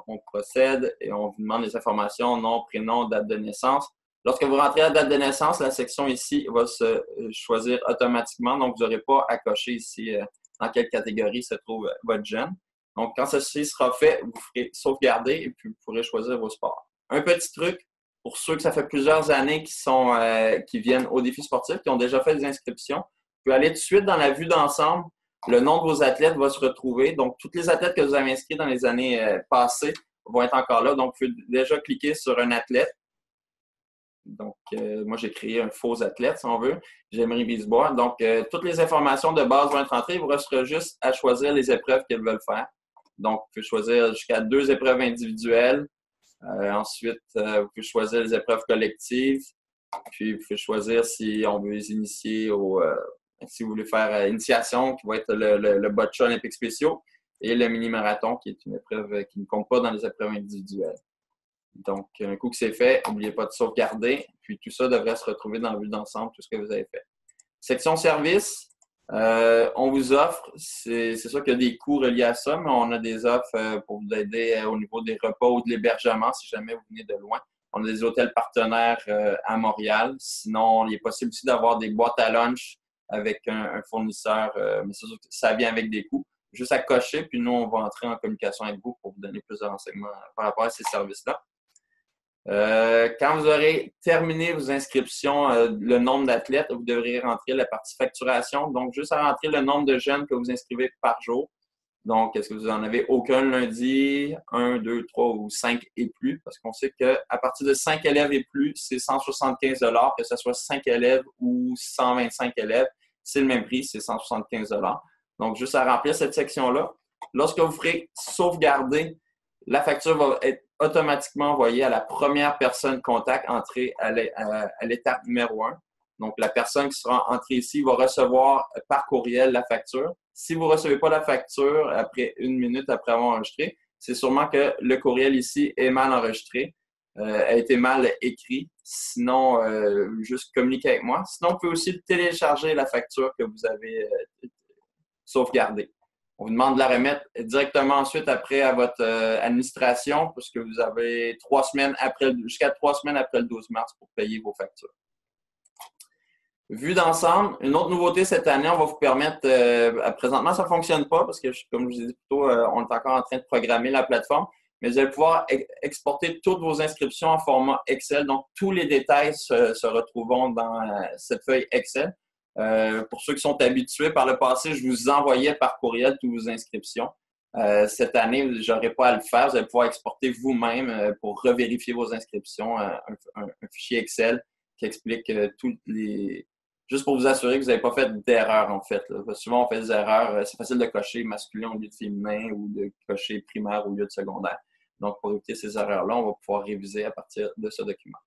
On procède et on vous demande les informations, nom, prénom, date de naissance. Lorsque vous rentrez à la date de naissance, la section ici va se choisir automatiquement. Donc, vous n'aurez pas à cocher ici dans quelle catégorie se trouve votre jeune. Donc, quand ceci sera fait, vous ferez sauvegarder et puis vous pourrez choisir vos sports. Un petit truc, pour ceux que ça fait plusieurs années qui viennent au défi sportif, qui ont déjà fait des inscriptions, vous pouvez aller tout de suite dans la vue d'ensemble. Le nom de vos athlètes va se retrouver. Donc, tous les athlètes que vous avez inscrits dans les années passées vont être encore là. Donc, vous pouvez déjà cliquer sur un athlète. Donc, moi, j'ai créé un faux athlète, si on veut. J'aimerais Bisbois. Donc, toutes les informations de base vont être entrées. Il vous restera juste à choisir les épreuves qu'ils veulent faire. Donc, vous pouvez choisir jusqu'à 2 épreuves individuelles. Ensuite, vous pouvez choisir les épreuves collectives. Puis, vous pouvez choisir si on veut les initier si vous voulez faire initiation, qui va être le boccia olympiques spéciaux, et le mini-marathon, qui est une épreuve qui ne compte pas dans les épreuves individuelles. Donc, un coup que c'est fait, n'oubliez pas de sauvegarder. Puis, tout ça devrait se retrouver dans la vue d'ensemble, tout ce que vous avez fait. Section service. On vous offre, c'est sûr qu'il y a des coûts reliés à ça, mais on a des offres pour vous aider au niveau des repas ou de l'hébergement si jamais vous venez de loin. On a des hôtels partenaires à Montréal. Sinon, il est possible aussi d'avoir des boîtes à lunch avec un fournisseur, mais c'est sûr que ça vient avec des coûts. Juste à cocher, puis nous, on va entrer en communication avec vous pour vous donner plus de renseignements par rapport à ces services-là. Quand vous aurez terminé vos inscriptions, le nombre d'athlètes, vous devrez rentrer la partie facturation. Donc, juste à rentrer le nombre de jeunes que vous inscrivez par jour. Donc, est-ce que vous n'en avez aucun lundi, 1, 2, 3 ou 5 et plus? Parce qu'on sait qu'à partir de 5 élèves et plus, c'est 175 $, que ce soit 5 élèves ou 125 élèves, c'est le même prix, c'est 175 $. Donc, juste à remplir cette section-là. Lorsque vous ferez sauvegarder, la facture va être automatiquement envoyée à la première personne contact entrée à l'étape numéro 1. Donc, la personne qui sera entrée ici va recevoir par courriel la facture. Si vous ne recevez pas la facture après 1 minute après avoir enregistré, c'est sûrement que le courriel ici est mal enregistré, a été mal écrit. Sinon, juste communiquez avec moi. Sinon, vous pouvez aussi télécharger la facture que vous avez sauvegardée. On vous demande de la remettre directement ensuite après à votre administration, puisque vous avez jusqu'à 3 semaines après le 12 mars pour payer vos factures. Vue d'ensemble, une autre nouveauté cette année, on va vous permettre, présentement ça ne fonctionne pas parce que comme je vous ai dit plus tôt, on est encore en train de programmer la plateforme, mais vous allez pouvoir exporter toutes vos inscriptions en format Excel. Donc, tous les détails se retrouveront dans cette feuille Excel. Pour ceux qui sont habitués, par le passé, je vous envoyais par courriel toutes vos inscriptions. Cette année, je n'aurai pas à le faire. Vous allez pouvoir exporter vous-même pour revérifier vos inscriptions un fichier Excel qui explique tous les... Juste pour vous assurer que vous n'avez pas fait d'erreur, en fait. Là. Souvent, on fait des erreurs. C'est facile de cocher masculin au lieu de féminin ou de cocher primaire au lieu de secondaire. Donc, pour éviter ces erreurs-là, on va pouvoir réviser à partir de ce document.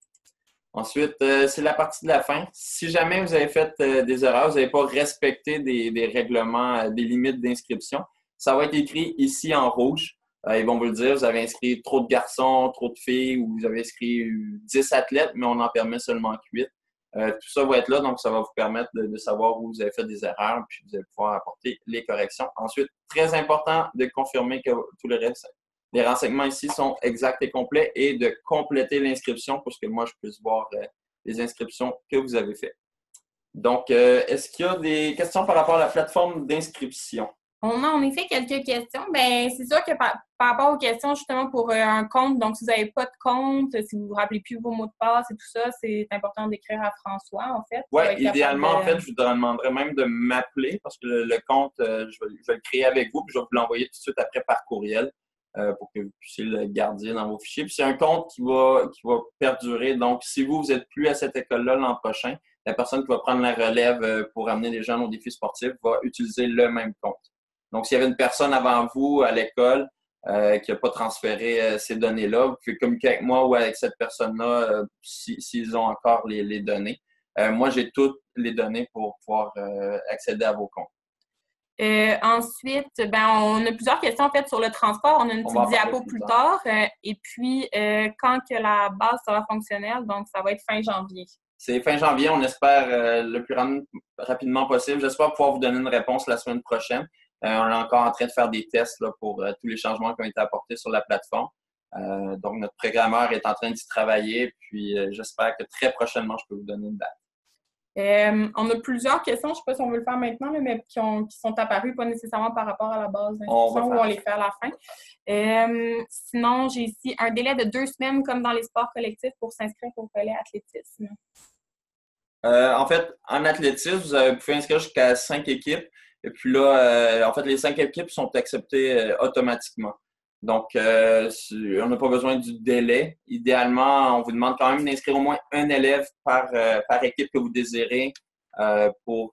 Ensuite, c'est la partie de la fin. Si jamais vous avez fait des erreurs, vous n'avez pas respecté des règlements, des limites d'inscription, ça va être écrit ici en rouge. Ils vont vous le dire, vous avez inscrit trop de garçons, trop de filles, ou vous avez inscrit 10 athlètes, mais on en permet seulement 8. Tout ça va être là, donc ça va vous permettre de savoir où vous avez fait des erreurs, puis vous allez pouvoir apporter les corrections. Ensuite, très important de confirmer que tous les renseignements ici sont exacts et complets et de compléter l'inscription pour que moi, je puisse voir les inscriptions que vous avez faites. Donc, est-ce qu'il y a des questions par rapport à la plateforme d'inscription? On a en effet quelques questions. Bien, c'est sûr que par rapport aux questions, justement, pour un compte, donc si vous n'avez pas de compte, si vous ne vous rappelez plus vos mots de passe et tout ça, c'est important d'écrire à François, en fait. Oui, idéalement, en fait, je vous demanderais même de m'appeler parce que le compte, je vais le créer avec vous puis je vais vous l'envoyer tout de suite après par courriel pour que vous puissiez le garder dans vos fichiers. Puis c'est un compte qui va perdurer. Donc, si vous n'êtes plus à cette école-là l'an prochain, la personne qui va prendre la relève pour amener les jeunes aux défis sportifs va utiliser le même compte. Donc, s'il y avait une personne avant vous à l'école qui n'a pas transféré ces données-là, vous pouvez communiquer avec moi ou avec cette personne-là s'ils ont encore les données. Moi, j'ai toutes les données pour pouvoir accéder à vos comptes. Ensuite, on a plusieurs questions en fait sur le transport. On a une petite diapo plus tard. Et puis, quand que la base sera fonctionnelle, donc ça va être fin janvier. C'est fin janvier. On espère le plus rapidement possible. J'espère pouvoir vous donner une réponse la semaine prochaine. On est encore en train de faire des tests là, pour tous les changements qui ont été apportés sur la plateforme. Donc, notre programmeur est en train d'y travailler. Puis, j'espère que très prochainement, je peux vous donner une date. On a plusieurs questions, je ne sais pas si on veut le faire maintenant, là, mais qui sont apparues, pas nécessairement par rapport à la base d'inscription ou on les fait à la fin. Sinon, j'ai ici un délai de 2 semaines comme dans les sports collectifs pour s'inscrire au volet athlétisme. En fait, en athlétisme, vous pouvez inscrire jusqu'à 5 équipes. Et puis là, en fait, les 5 équipes sont acceptées automatiquement. Donc, on n'a pas besoin du délai. Idéalement, on vous demande quand même d'inscrire au moins un élève par équipe que vous désirez pour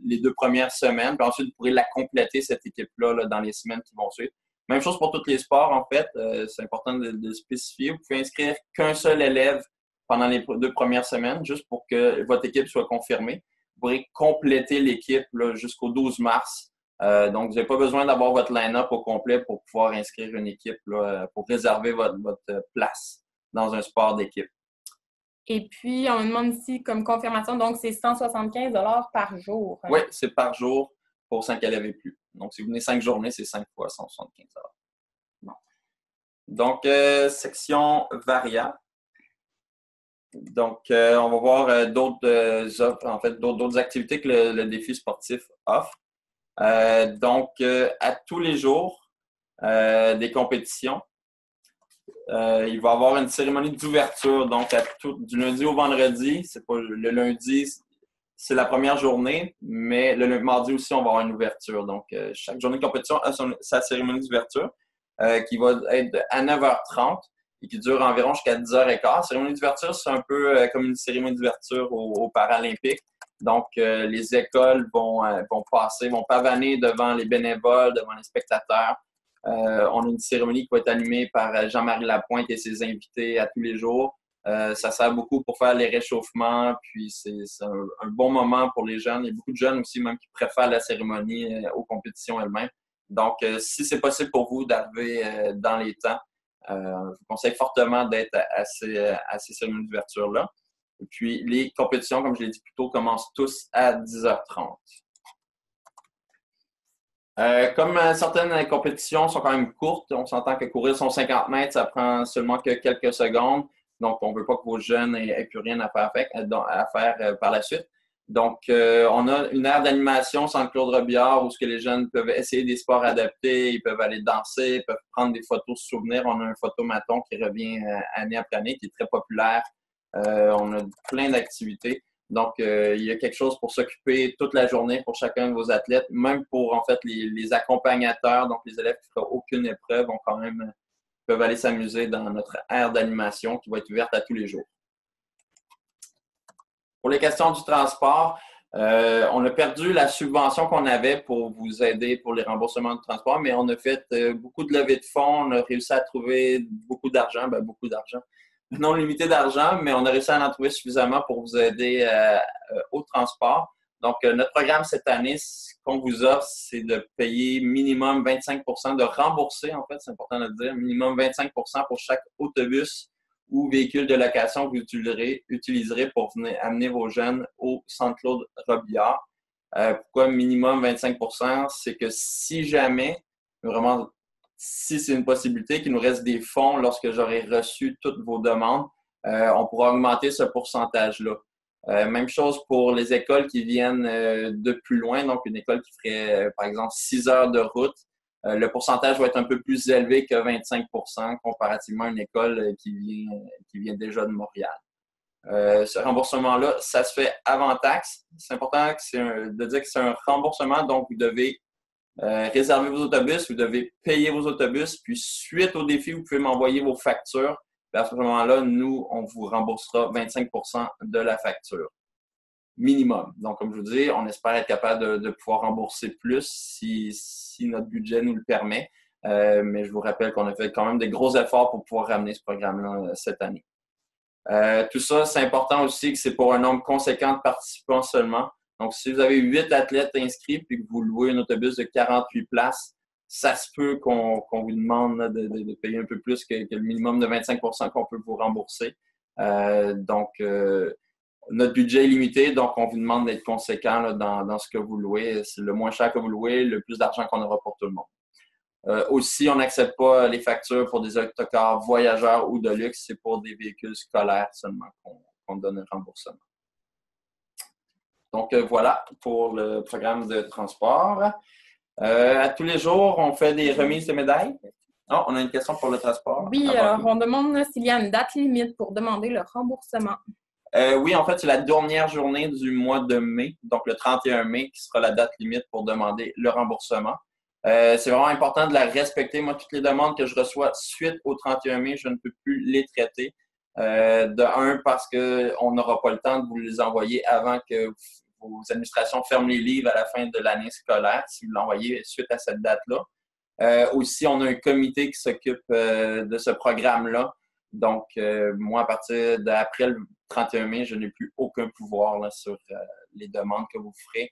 les 2 premières semaines. Puis ensuite, vous pourrez la compléter, cette équipe-là, là, dans les semaines qui vont suivre. Même chose pour tous les sports, en fait. C'est important de spécifier. Vous pouvez inscrire qu'un seul élève pendant les 2 premières semaines, juste pour que votre équipe soit confirmée. Vous pourrez compléter l'équipe jusqu'au 12 mars. Donc, vous n'avez pas besoin d'avoir votre line-up au complet pour pouvoir inscrire une équipe, là, pour réserver votre place dans un sport d'équipe. Et puis, on me demande ici comme confirmation, donc c'est 175 $ par jour. Oui, c'est par jour pour 5 élèves et plus. Donc, si vous venez 5 journées, c'est 5 fois 175 $. Bon. Donc, section variable. Donc, on va voir d'autres offres, en fait, d'autres activités que le défi sportif offre. Donc, à tous les jours des compétitions, il va y avoir une cérémonie d'ouverture. Donc, du lundi au vendredi, c'est pas le lundi, c'est la première journée, mais le mardi aussi, on va avoir une ouverture. Donc, chaque journée de compétition a sa cérémonie d'ouverture qui va être à 9h30. Et qui dure environ jusqu'à 10h15. La cérémonie d'ouverture, c'est un peu comme une cérémonie d'ouverture aux Paralympiques. Donc, les écoles vont pavaner devant les bénévoles, devant les spectateurs. On a une cérémonie qui va être animée par Jean-Marie Lapointe et ses invités à tous les jours. Ça sert beaucoup pour faire les réchauffements, puis c'est un bon moment pour les jeunes. Il y a beaucoup de jeunes aussi même qui préfèrent la cérémonie aux compétitions elles-mêmes. Donc, si c'est possible pour vous d'arriver dans les temps, je vous conseille fortement d'être à ces cérémonies d'ouverture-là. Et puis, les compétitions, comme je l'ai dit plus tôt, commencent tous à 10h30. Comme certaines compétitions sont quand même courtes, on s'entend que courir son 50 mètres, ça prend seulement que quelques secondes. Donc, on ne veut pas que vos jeunes aient plus rien à faire par la suite. Donc, on a une aire d'animation Centre Claude Robillard où ce que les jeunes peuvent essayer des sports adaptés, ils peuvent aller danser, ils peuvent prendre des photos souvenirs. On a un photomaton qui revient année après année, qui est très populaire. On a plein d'activités. Donc, il y a quelque chose pour s'occuper toute la journée pour chacun de vos athlètes, même pour, en fait, les accompagnateurs, donc les élèves qui ne feront aucune épreuve, peuvent aller s'amuser dans notre aire d'animation qui va être ouverte à tous les jours. Pour les questions du transport, on a perdu la subvention qu'on avait pour vous aider pour les remboursements de transport, mais on a fait beaucoup de levées de fonds. On a réussi à trouver beaucoup d'argent, non limité d'argent, mais on a réussi à en trouver suffisamment pour vous aider au transport. Donc, notre programme cette année, ce qu'on vous offre, c'est de payer minimum 25 % de rembourser, en fait, c'est important de le dire, minimum 25 % pour chaque autobus ou véhicule de location que vous utiliserez pour venir amener vos jeunes au Centre Claude Robillard. Pourquoi minimum 25 %? C'est que si jamais, vraiment, si c'est une possibilité, qu'il nous reste des fonds lorsque j'aurai reçu toutes vos demandes, on pourra augmenter ce pourcentage-là. Même chose pour les écoles qui viennent de plus loin, donc une école qui ferait, par exemple, 6 heures de route. Le pourcentage va être un peu plus élevé que 25 % comparativement à une école qui vient déjà de Montréal. Ce remboursement-là, ça se fait avant taxe. C'est important de dire que c'est un remboursement, donc vous devez réserver vos autobus, vous devez payer vos autobus, puis suite au défi, vous pouvez m'envoyer vos factures. Puis à ce moment-là, nous, on vous remboursera 25 % de la facture. Minimum. Donc, comme je vous dis, on espère être capable de pouvoir rembourser plus si notre budget nous le permet. Mais je vous rappelle qu'on a fait quand même des gros efforts pour pouvoir ramener ce programme-là cette année. Tout ça, c'est important aussi que c'est pour un nombre conséquent de participants seulement. Donc, si vous avez 8 athlètes inscrits puis que vous louez un autobus de 48 places, ça se peut qu'on vous demande de payer un peu plus que le minimum de 25 % qu'on peut vous rembourser. Notre budget est limité, donc on vous demande d'être conséquent là, dans ce que vous louez. C'est le moins cher que vous louez, le plus d'argent qu'on aura pour tout le monde. Aussi, on n'accepte pas les factures pour des autocars voyageurs ou de luxe. C'est pour des véhicules scolaires seulement qu'on donne un remboursement. Donc, voilà pour le programme de transport. À tous les jours, on fait des remises de médailles. Oh, on a une question pour le transport. Oui, alors on demande s'il y a une date limite pour demander le remboursement. Oui, en fait, c'est la dernière journée du mois de mai, donc le 31 mai, qui sera la date limite pour demander le remboursement. C'est vraiment important de la respecter. Moi, toutes les demandes que je reçois suite au 31 mai, je ne peux plus les traiter. Parce qu'on n'aura pas le temps de vous les envoyer avant que vos administrations ferment les livres à la fin de l'année scolaire, si vous l'envoyez suite à cette date-là. Aussi, on a un comité qui s'occupe de ce programme-là. Donc, moi, à partir d'après le 31 mai, je n'ai plus aucun pouvoir là, sur les demandes que vous ferez.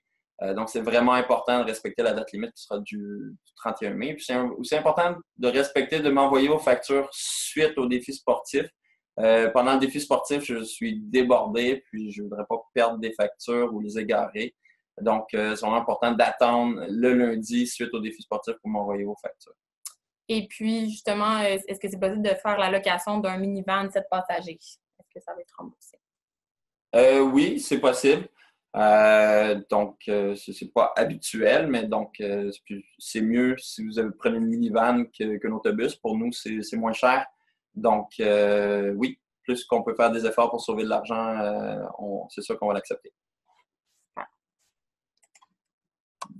Donc, c'est vraiment important de respecter la date limite qui sera du 31 mai. Puis, c'est aussi important de respecter, de m'envoyer vos factures suite au défi sportif. Pendant le défi sportif, je suis débordé, puis je ne voudrais pas perdre des factures ou les égarer. Donc, c'est vraiment important d'attendre le lundi suite au défi sportif pour m'envoyer vos factures. Et puis, justement, est-ce que c'est possible de faire la location d'un minivan 7 passagers? Est-ce que ça va être remboursé? Oui, c'est possible. C'est pas habituel, mais donc, c'est mieux si vous prenez une minivan qu'un autobus. Pour nous, c'est moins cher. Donc, oui, plus qu'on peut faire des efforts pour sauver de l'argent, c'est sûr qu'on va l'accepter.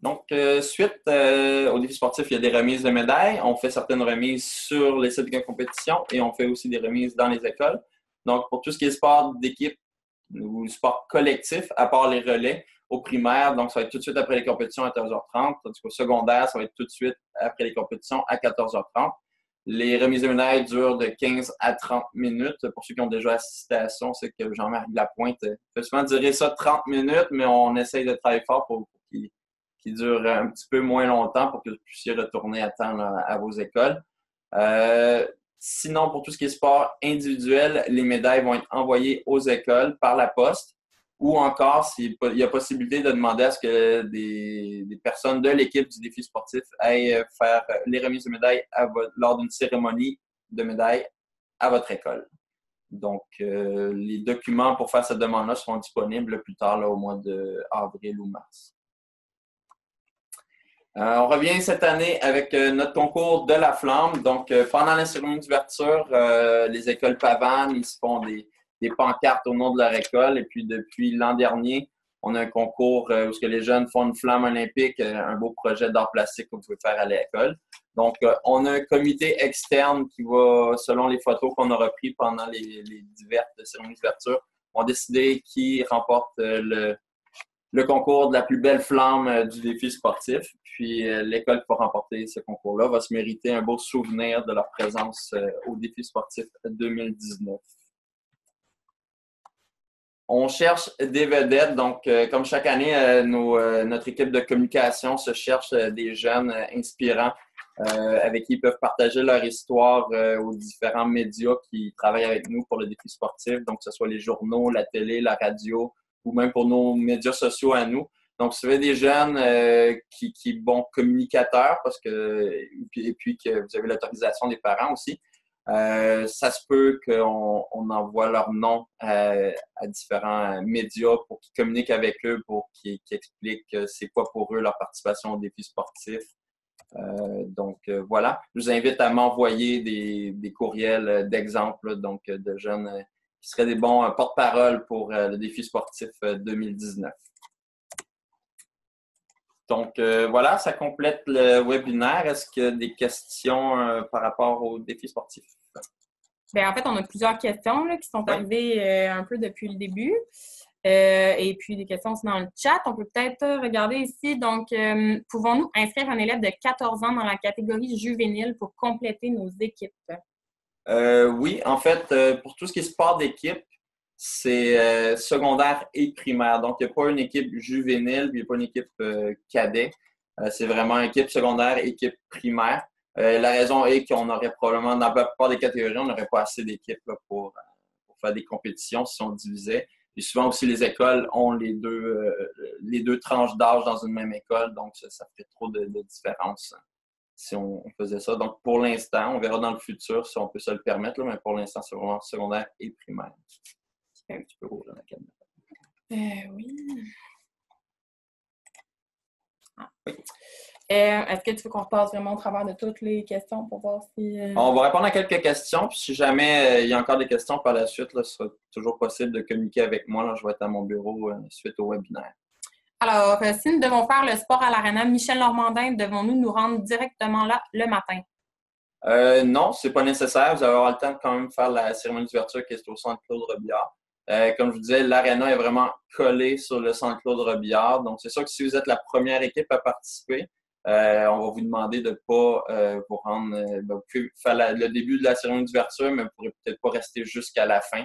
Donc, suite au défi sportif, il y a des remises de médailles. On fait certaines remises sur les sites de compétition et on fait aussi des remises dans les écoles. Donc, pour tout ce qui est sport d'équipe ou sport collectif, à part les relais, au primaire, donc ça va être tout de suite après les compétitions à 13h30. Tandis qu'au secondaire, ça va être tout de suite après les compétitions à 14h30. Les remises de médailles durent de 15 à 30 minutes. Pour ceux qui ont déjà assisté à ça, on sait que Jean-Marie Lapointe fait souvent durer ça 30 minutes, mais on essaye de travailler fort pour qu'il dure un petit peu moins longtemps pour que vous puissiez retourner à temps là, à vos écoles. Sinon, pour tout ce qui est sport individuel, les médailles vont être envoyées aux écoles par la poste ou encore, s'il y a possibilité de demander à ce que des personnes de l'équipe du défi sportif aillent faire les remises de médailles lors d'une cérémonie de médailles à votre école. Donc, les documents pour faire cette demande-là seront disponibles plus tard, là, au mois d'avril ou mars. On revient cette année avec notre concours de la flamme. Donc, pendant la cérémonie d'ouverture, les écoles pavanes, ils se font des pancartes au nom de leur école. Et puis, depuis l'an dernier, on a un concours où les jeunes font une flamme olympique, un beau projet d'art plastique que vous pouvez faire à l'école. Donc, on a un comité externe qui va, selon les photos qu'on aura prises pendant les diverses cérémonies d'ouverture, on a décidé qui remporte le concours de la plus belle flamme du défi sportif. Puis l'école qui va remporter ce concours-là va se mériter un beau souvenir de leur présence au défi sportif 2019. On cherche des vedettes. Donc, comme chaque année, notre équipe de communication se cherche des jeunes inspirants avec qui ils peuvent partager leur histoire aux différents médias qui travaillent avec nous pour le défi sportif. Donc, que ce soit les journaux, la télé, la radio, ou même pour nos médias sociaux à nous. Donc, si vous avez des jeunes qui bons communicateurs, parce que et puis que vous avez l'autorisation des parents aussi, ça se peut qu'on envoie leur nom à différents médias pour qu'ils communiquent avec eux, pour qu'ils expliquent c'est quoi pour eux leur participation au défi sportif. Donc, voilà. Je vous invite à m'envoyer des courriels d'exemples donc de jeunes qui seraient des bons porte-parole pour le défi sportif 2019. Donc, voilà, ça complète le webinaire. Est-ce qu'il y a des questions par rapport au défi sportif? Bien, en fait, on a plusieurs questions là, qui sont arrivées un peu depuis le début. Et puis, des questions aussi dans le chat. On peut peut-être regarder ici. Donc, pouvons-nous inscrire un élève de 14 ans dans la catégorie juvénile pour compléter nos équipes? Oui, en fait, pour tout ce qui est sport d'équipe, c'est secondaire et primaire. Donc, il n'y a pas une équipe juvénile, puis il n'y a pas une équipe cadet. C'est vraiment équipe secondaire, équipe primaire. La raison est qu'on aurait probablement, dans la plupart des catégories, on n'aurait pas assez d'équipes pour faire des compétitions si on divisait. Et souvent aussi, les écoles ont les deux tranches d'âge dans une même école, donc ça fait trop de différence si on faisait ça. Donc, pour l'instant, on verra dans le futur si on peut se le permettre, là, mais pour l'instant, c'est vraiment secondaire et primaire. C'est un petit peu haut, là, la caméra. Oui. Ah. Oui. Est-ce que tu veux qu'on repasse vraiment au travers de toutes les questions pour voir si... On va répondre à quelques questions. Puis si jamais il y a encore des questions par la suite, là, ce sera toujours possible de communiquer avec moi. Là, je vais être à mon bureau suite au webinaire. Alors, si nous devons faire le sport à l'Arena Michel Normandin, devons-nous nous rendre directement là le matin? Non, c'est pas nécessaire. Vous allez avoir le temps de quand même faire la cérémonie d'ouverture qui est au Centre Claude Robillard. Comme je vous disais, l'Arena est vraiment collée sur le Centre Claude Robillard. Donc, c'est sûr que si vous êtes la première équipe à participer, on va vous demander de ne pas vous rendre... vous pouvez faire le début de la cérémonie d'ouverture, mais vous ne pourrez peut-être pas rester jusqu'à la fin.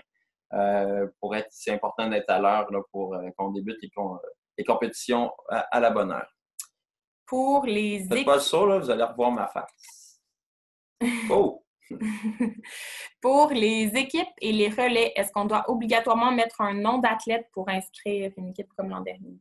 C'est important d'être à l'heure pour qu'on débute les compétitions à la bonne heure. Pour les équipes... Faites pas ça, là, vous allez revoir ma face. Oh! Pour les équipes et les relais, est-ce qu'on doit obligatoirement mettre un nom d'athlète pour inscrire une équipe comme l'an dernier?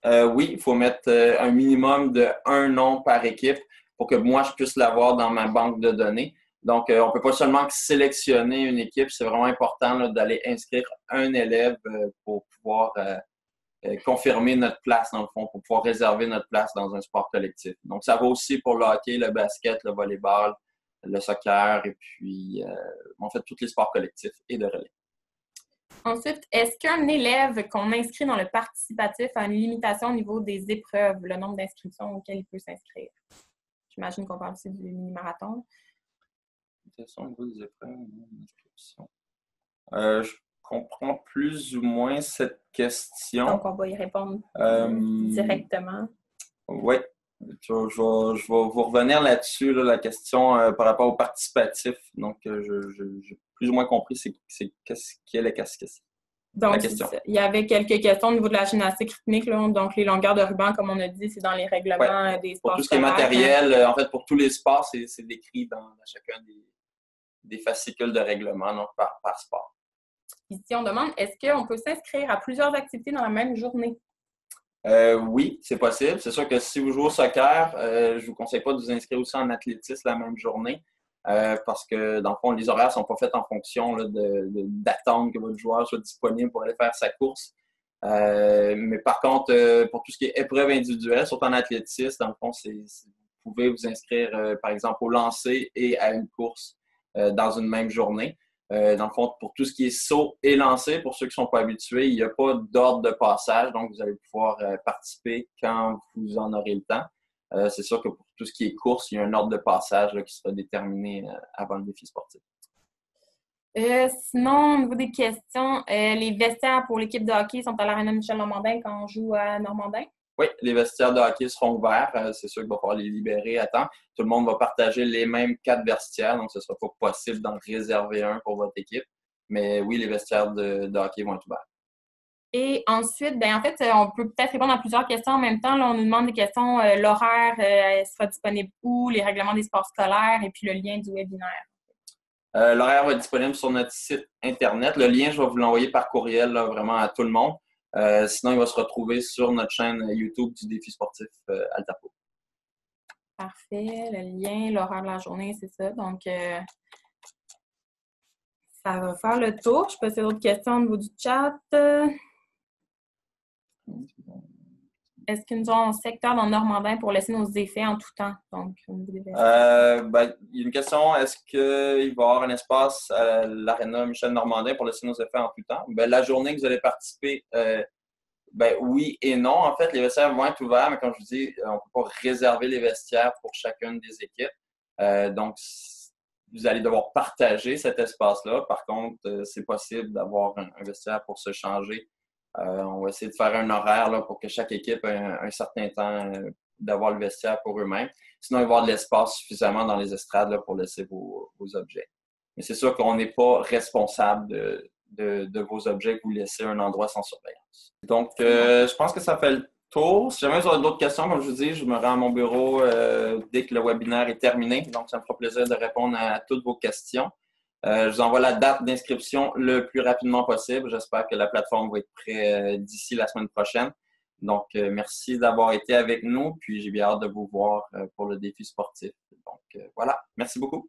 Oui, il faut mettre un minimum de un nom par équipe pour que moi, je puisse l'avoir dans ma banque de données. Donc, on ne peut pas seulement sélectionner une équipe. C'est vraiment important d'aller inscrire un élève pour pouvoir confirmer notre place, dans le fond, pour pouvoir réserver notre place dans un sport collectif. Donc, ça va aussi pour le hockey, le basket, le volleyball, le soccer et puis, en fait, tous les sports collectifs et de relais. Ensuite, est-ce qu'un élève qu'on inscrit dans le participatif a une limitation au niveau des épreuves, le nombre d'inscriptions auxquelles il peut s'inscrire? J'imagine qu'on parle aussi du mini-marathon. Limitation au niveau des épreuves, d'inscription. Je comprends plus ou moins cette question. Donc, on va y répondre directement. Oui. Je vais vous revenir là-dessus, là, la question par rapport au participatif. Donc, j'ai plus ou moins compris qu'est-ce qui est la question. Donc, il y avait quelques questions au niveau de la gymnastique rythmique. Là. Donc, les longueurs de ruban, comme on a dit, c'est dans les règlements des sports. Pour tout ce qui est matériel, en fait, pour tous les sports, c'est décrit dans chacun des fascicules de règlement, donc par sport. Ici, on demande, est-ce qu'on peut s'inscrire à plusieurs activités dans la même journée? Oui, c'est possible. C'est sûr que si vous jouez au soccer, je ne vous conseille pas de vous inscrire aussi en athlétisme la même journée. parce que, dans le fond, les horaires ne sont pas faits en fonction là, d'attendre que votre joueur soit disponible pour aller faire sa course. Mais par contre, pour tout ce qui est épreuve individuelle, surtout en athlétisme, dans le fond, vous pouvez vous inscrire, par exemple, au lancer et à une course dans une même journée. Dans le fond, pour tout ce qui est saut et lancer, pour ceux qui ne sont pas habitués, il n'y a pas d'ordre de passage, donc vous allez pouvoir participer quand vous en aurez le temps. C'est sûr que pour tout ce qui est course, il y a un ordre de passage là, qui sera déterminé avant le défi sportif. Sinon, au niveau des questions, les vestiaires pour l'équipe de hockey sont à l'Arena Michel-Normandin quand on joue à Normandin? Oui, les vestiaires de hockey seront ouverts. C'est sûr qu'il va falloir les libérer à temps. Tout le monde va partager les mêmes 4 vestiaires, donc ce ne sera pas possible d'en réserver un pour votre équipe. Mais oui, les vestiaires de hockey vont être ouverts. Et ensuite, en fait, on peut peut-être répondre à plusieurs questions en même temps. Là, on nous demande des questions, l'horaire sera disponible où, les règlements des sports scolaires et puis le lien du webinaire. L'horaire va être disponible sur notre site Internet. Le lien, je vais vous l'envoyer par courriel là, vraiment à tout le monde. Sinon, il va se retrouver sur notre chaîne YouTube du défi sportif Altapo. Parfait. Le lien, l'horaire de la journée, c'est ça. Donc, ça va faire le tour. Je peux passer d'autres questions au niveau du chat. Est-ce que nous avons un secteur dans Normandin pour laisser nos effets en tout temps? Donc, il y a une question, est-ce qu'il va y avoir un espace à l'Arena Michel-Normandin pour laisser nos effets en tout temps? La journée que vous allez participer, oui et non. En fait, les vestiaires vont être ouverts, mais comme je vous dis, on ne peut pas réserver les vestiaires pour chacune des équipes. Donc, vous allez devoir partager cet espace-là. Par contre, c'est possible d'avoir un vestiaire pour se changer. On va essayer de faire un horaire là, pour que chaque équipe ait un certain temps d'avoir le vestiaire pour eux-mêmes. Sinon, il va y avoir de l'espace suffisamment dans les estrades là, pour laisser vos objets. Mais c'est sûr qu'on n'est pas responsable de vos objets que vous laissez à un endroit sans surveillance. Donc, je pense que ça fait le tour. Si jamais vous avez d'autres questions, comme je vous dis, je me rends à mon bureau dès que le webinaire est terminé. Donc, ça me fera plaisir de répondre à toutes vos questions. Je vous envoie la date d'inscription le plus rapidement possible. J'espère que la plateforme va être prête d'ici la semaine prochaine. Donc, merci d'avoir été avec nous. Puis, j'ai bien hâte de vous voir pour le défi sportif. Donc, voilà. Merci beaucoup.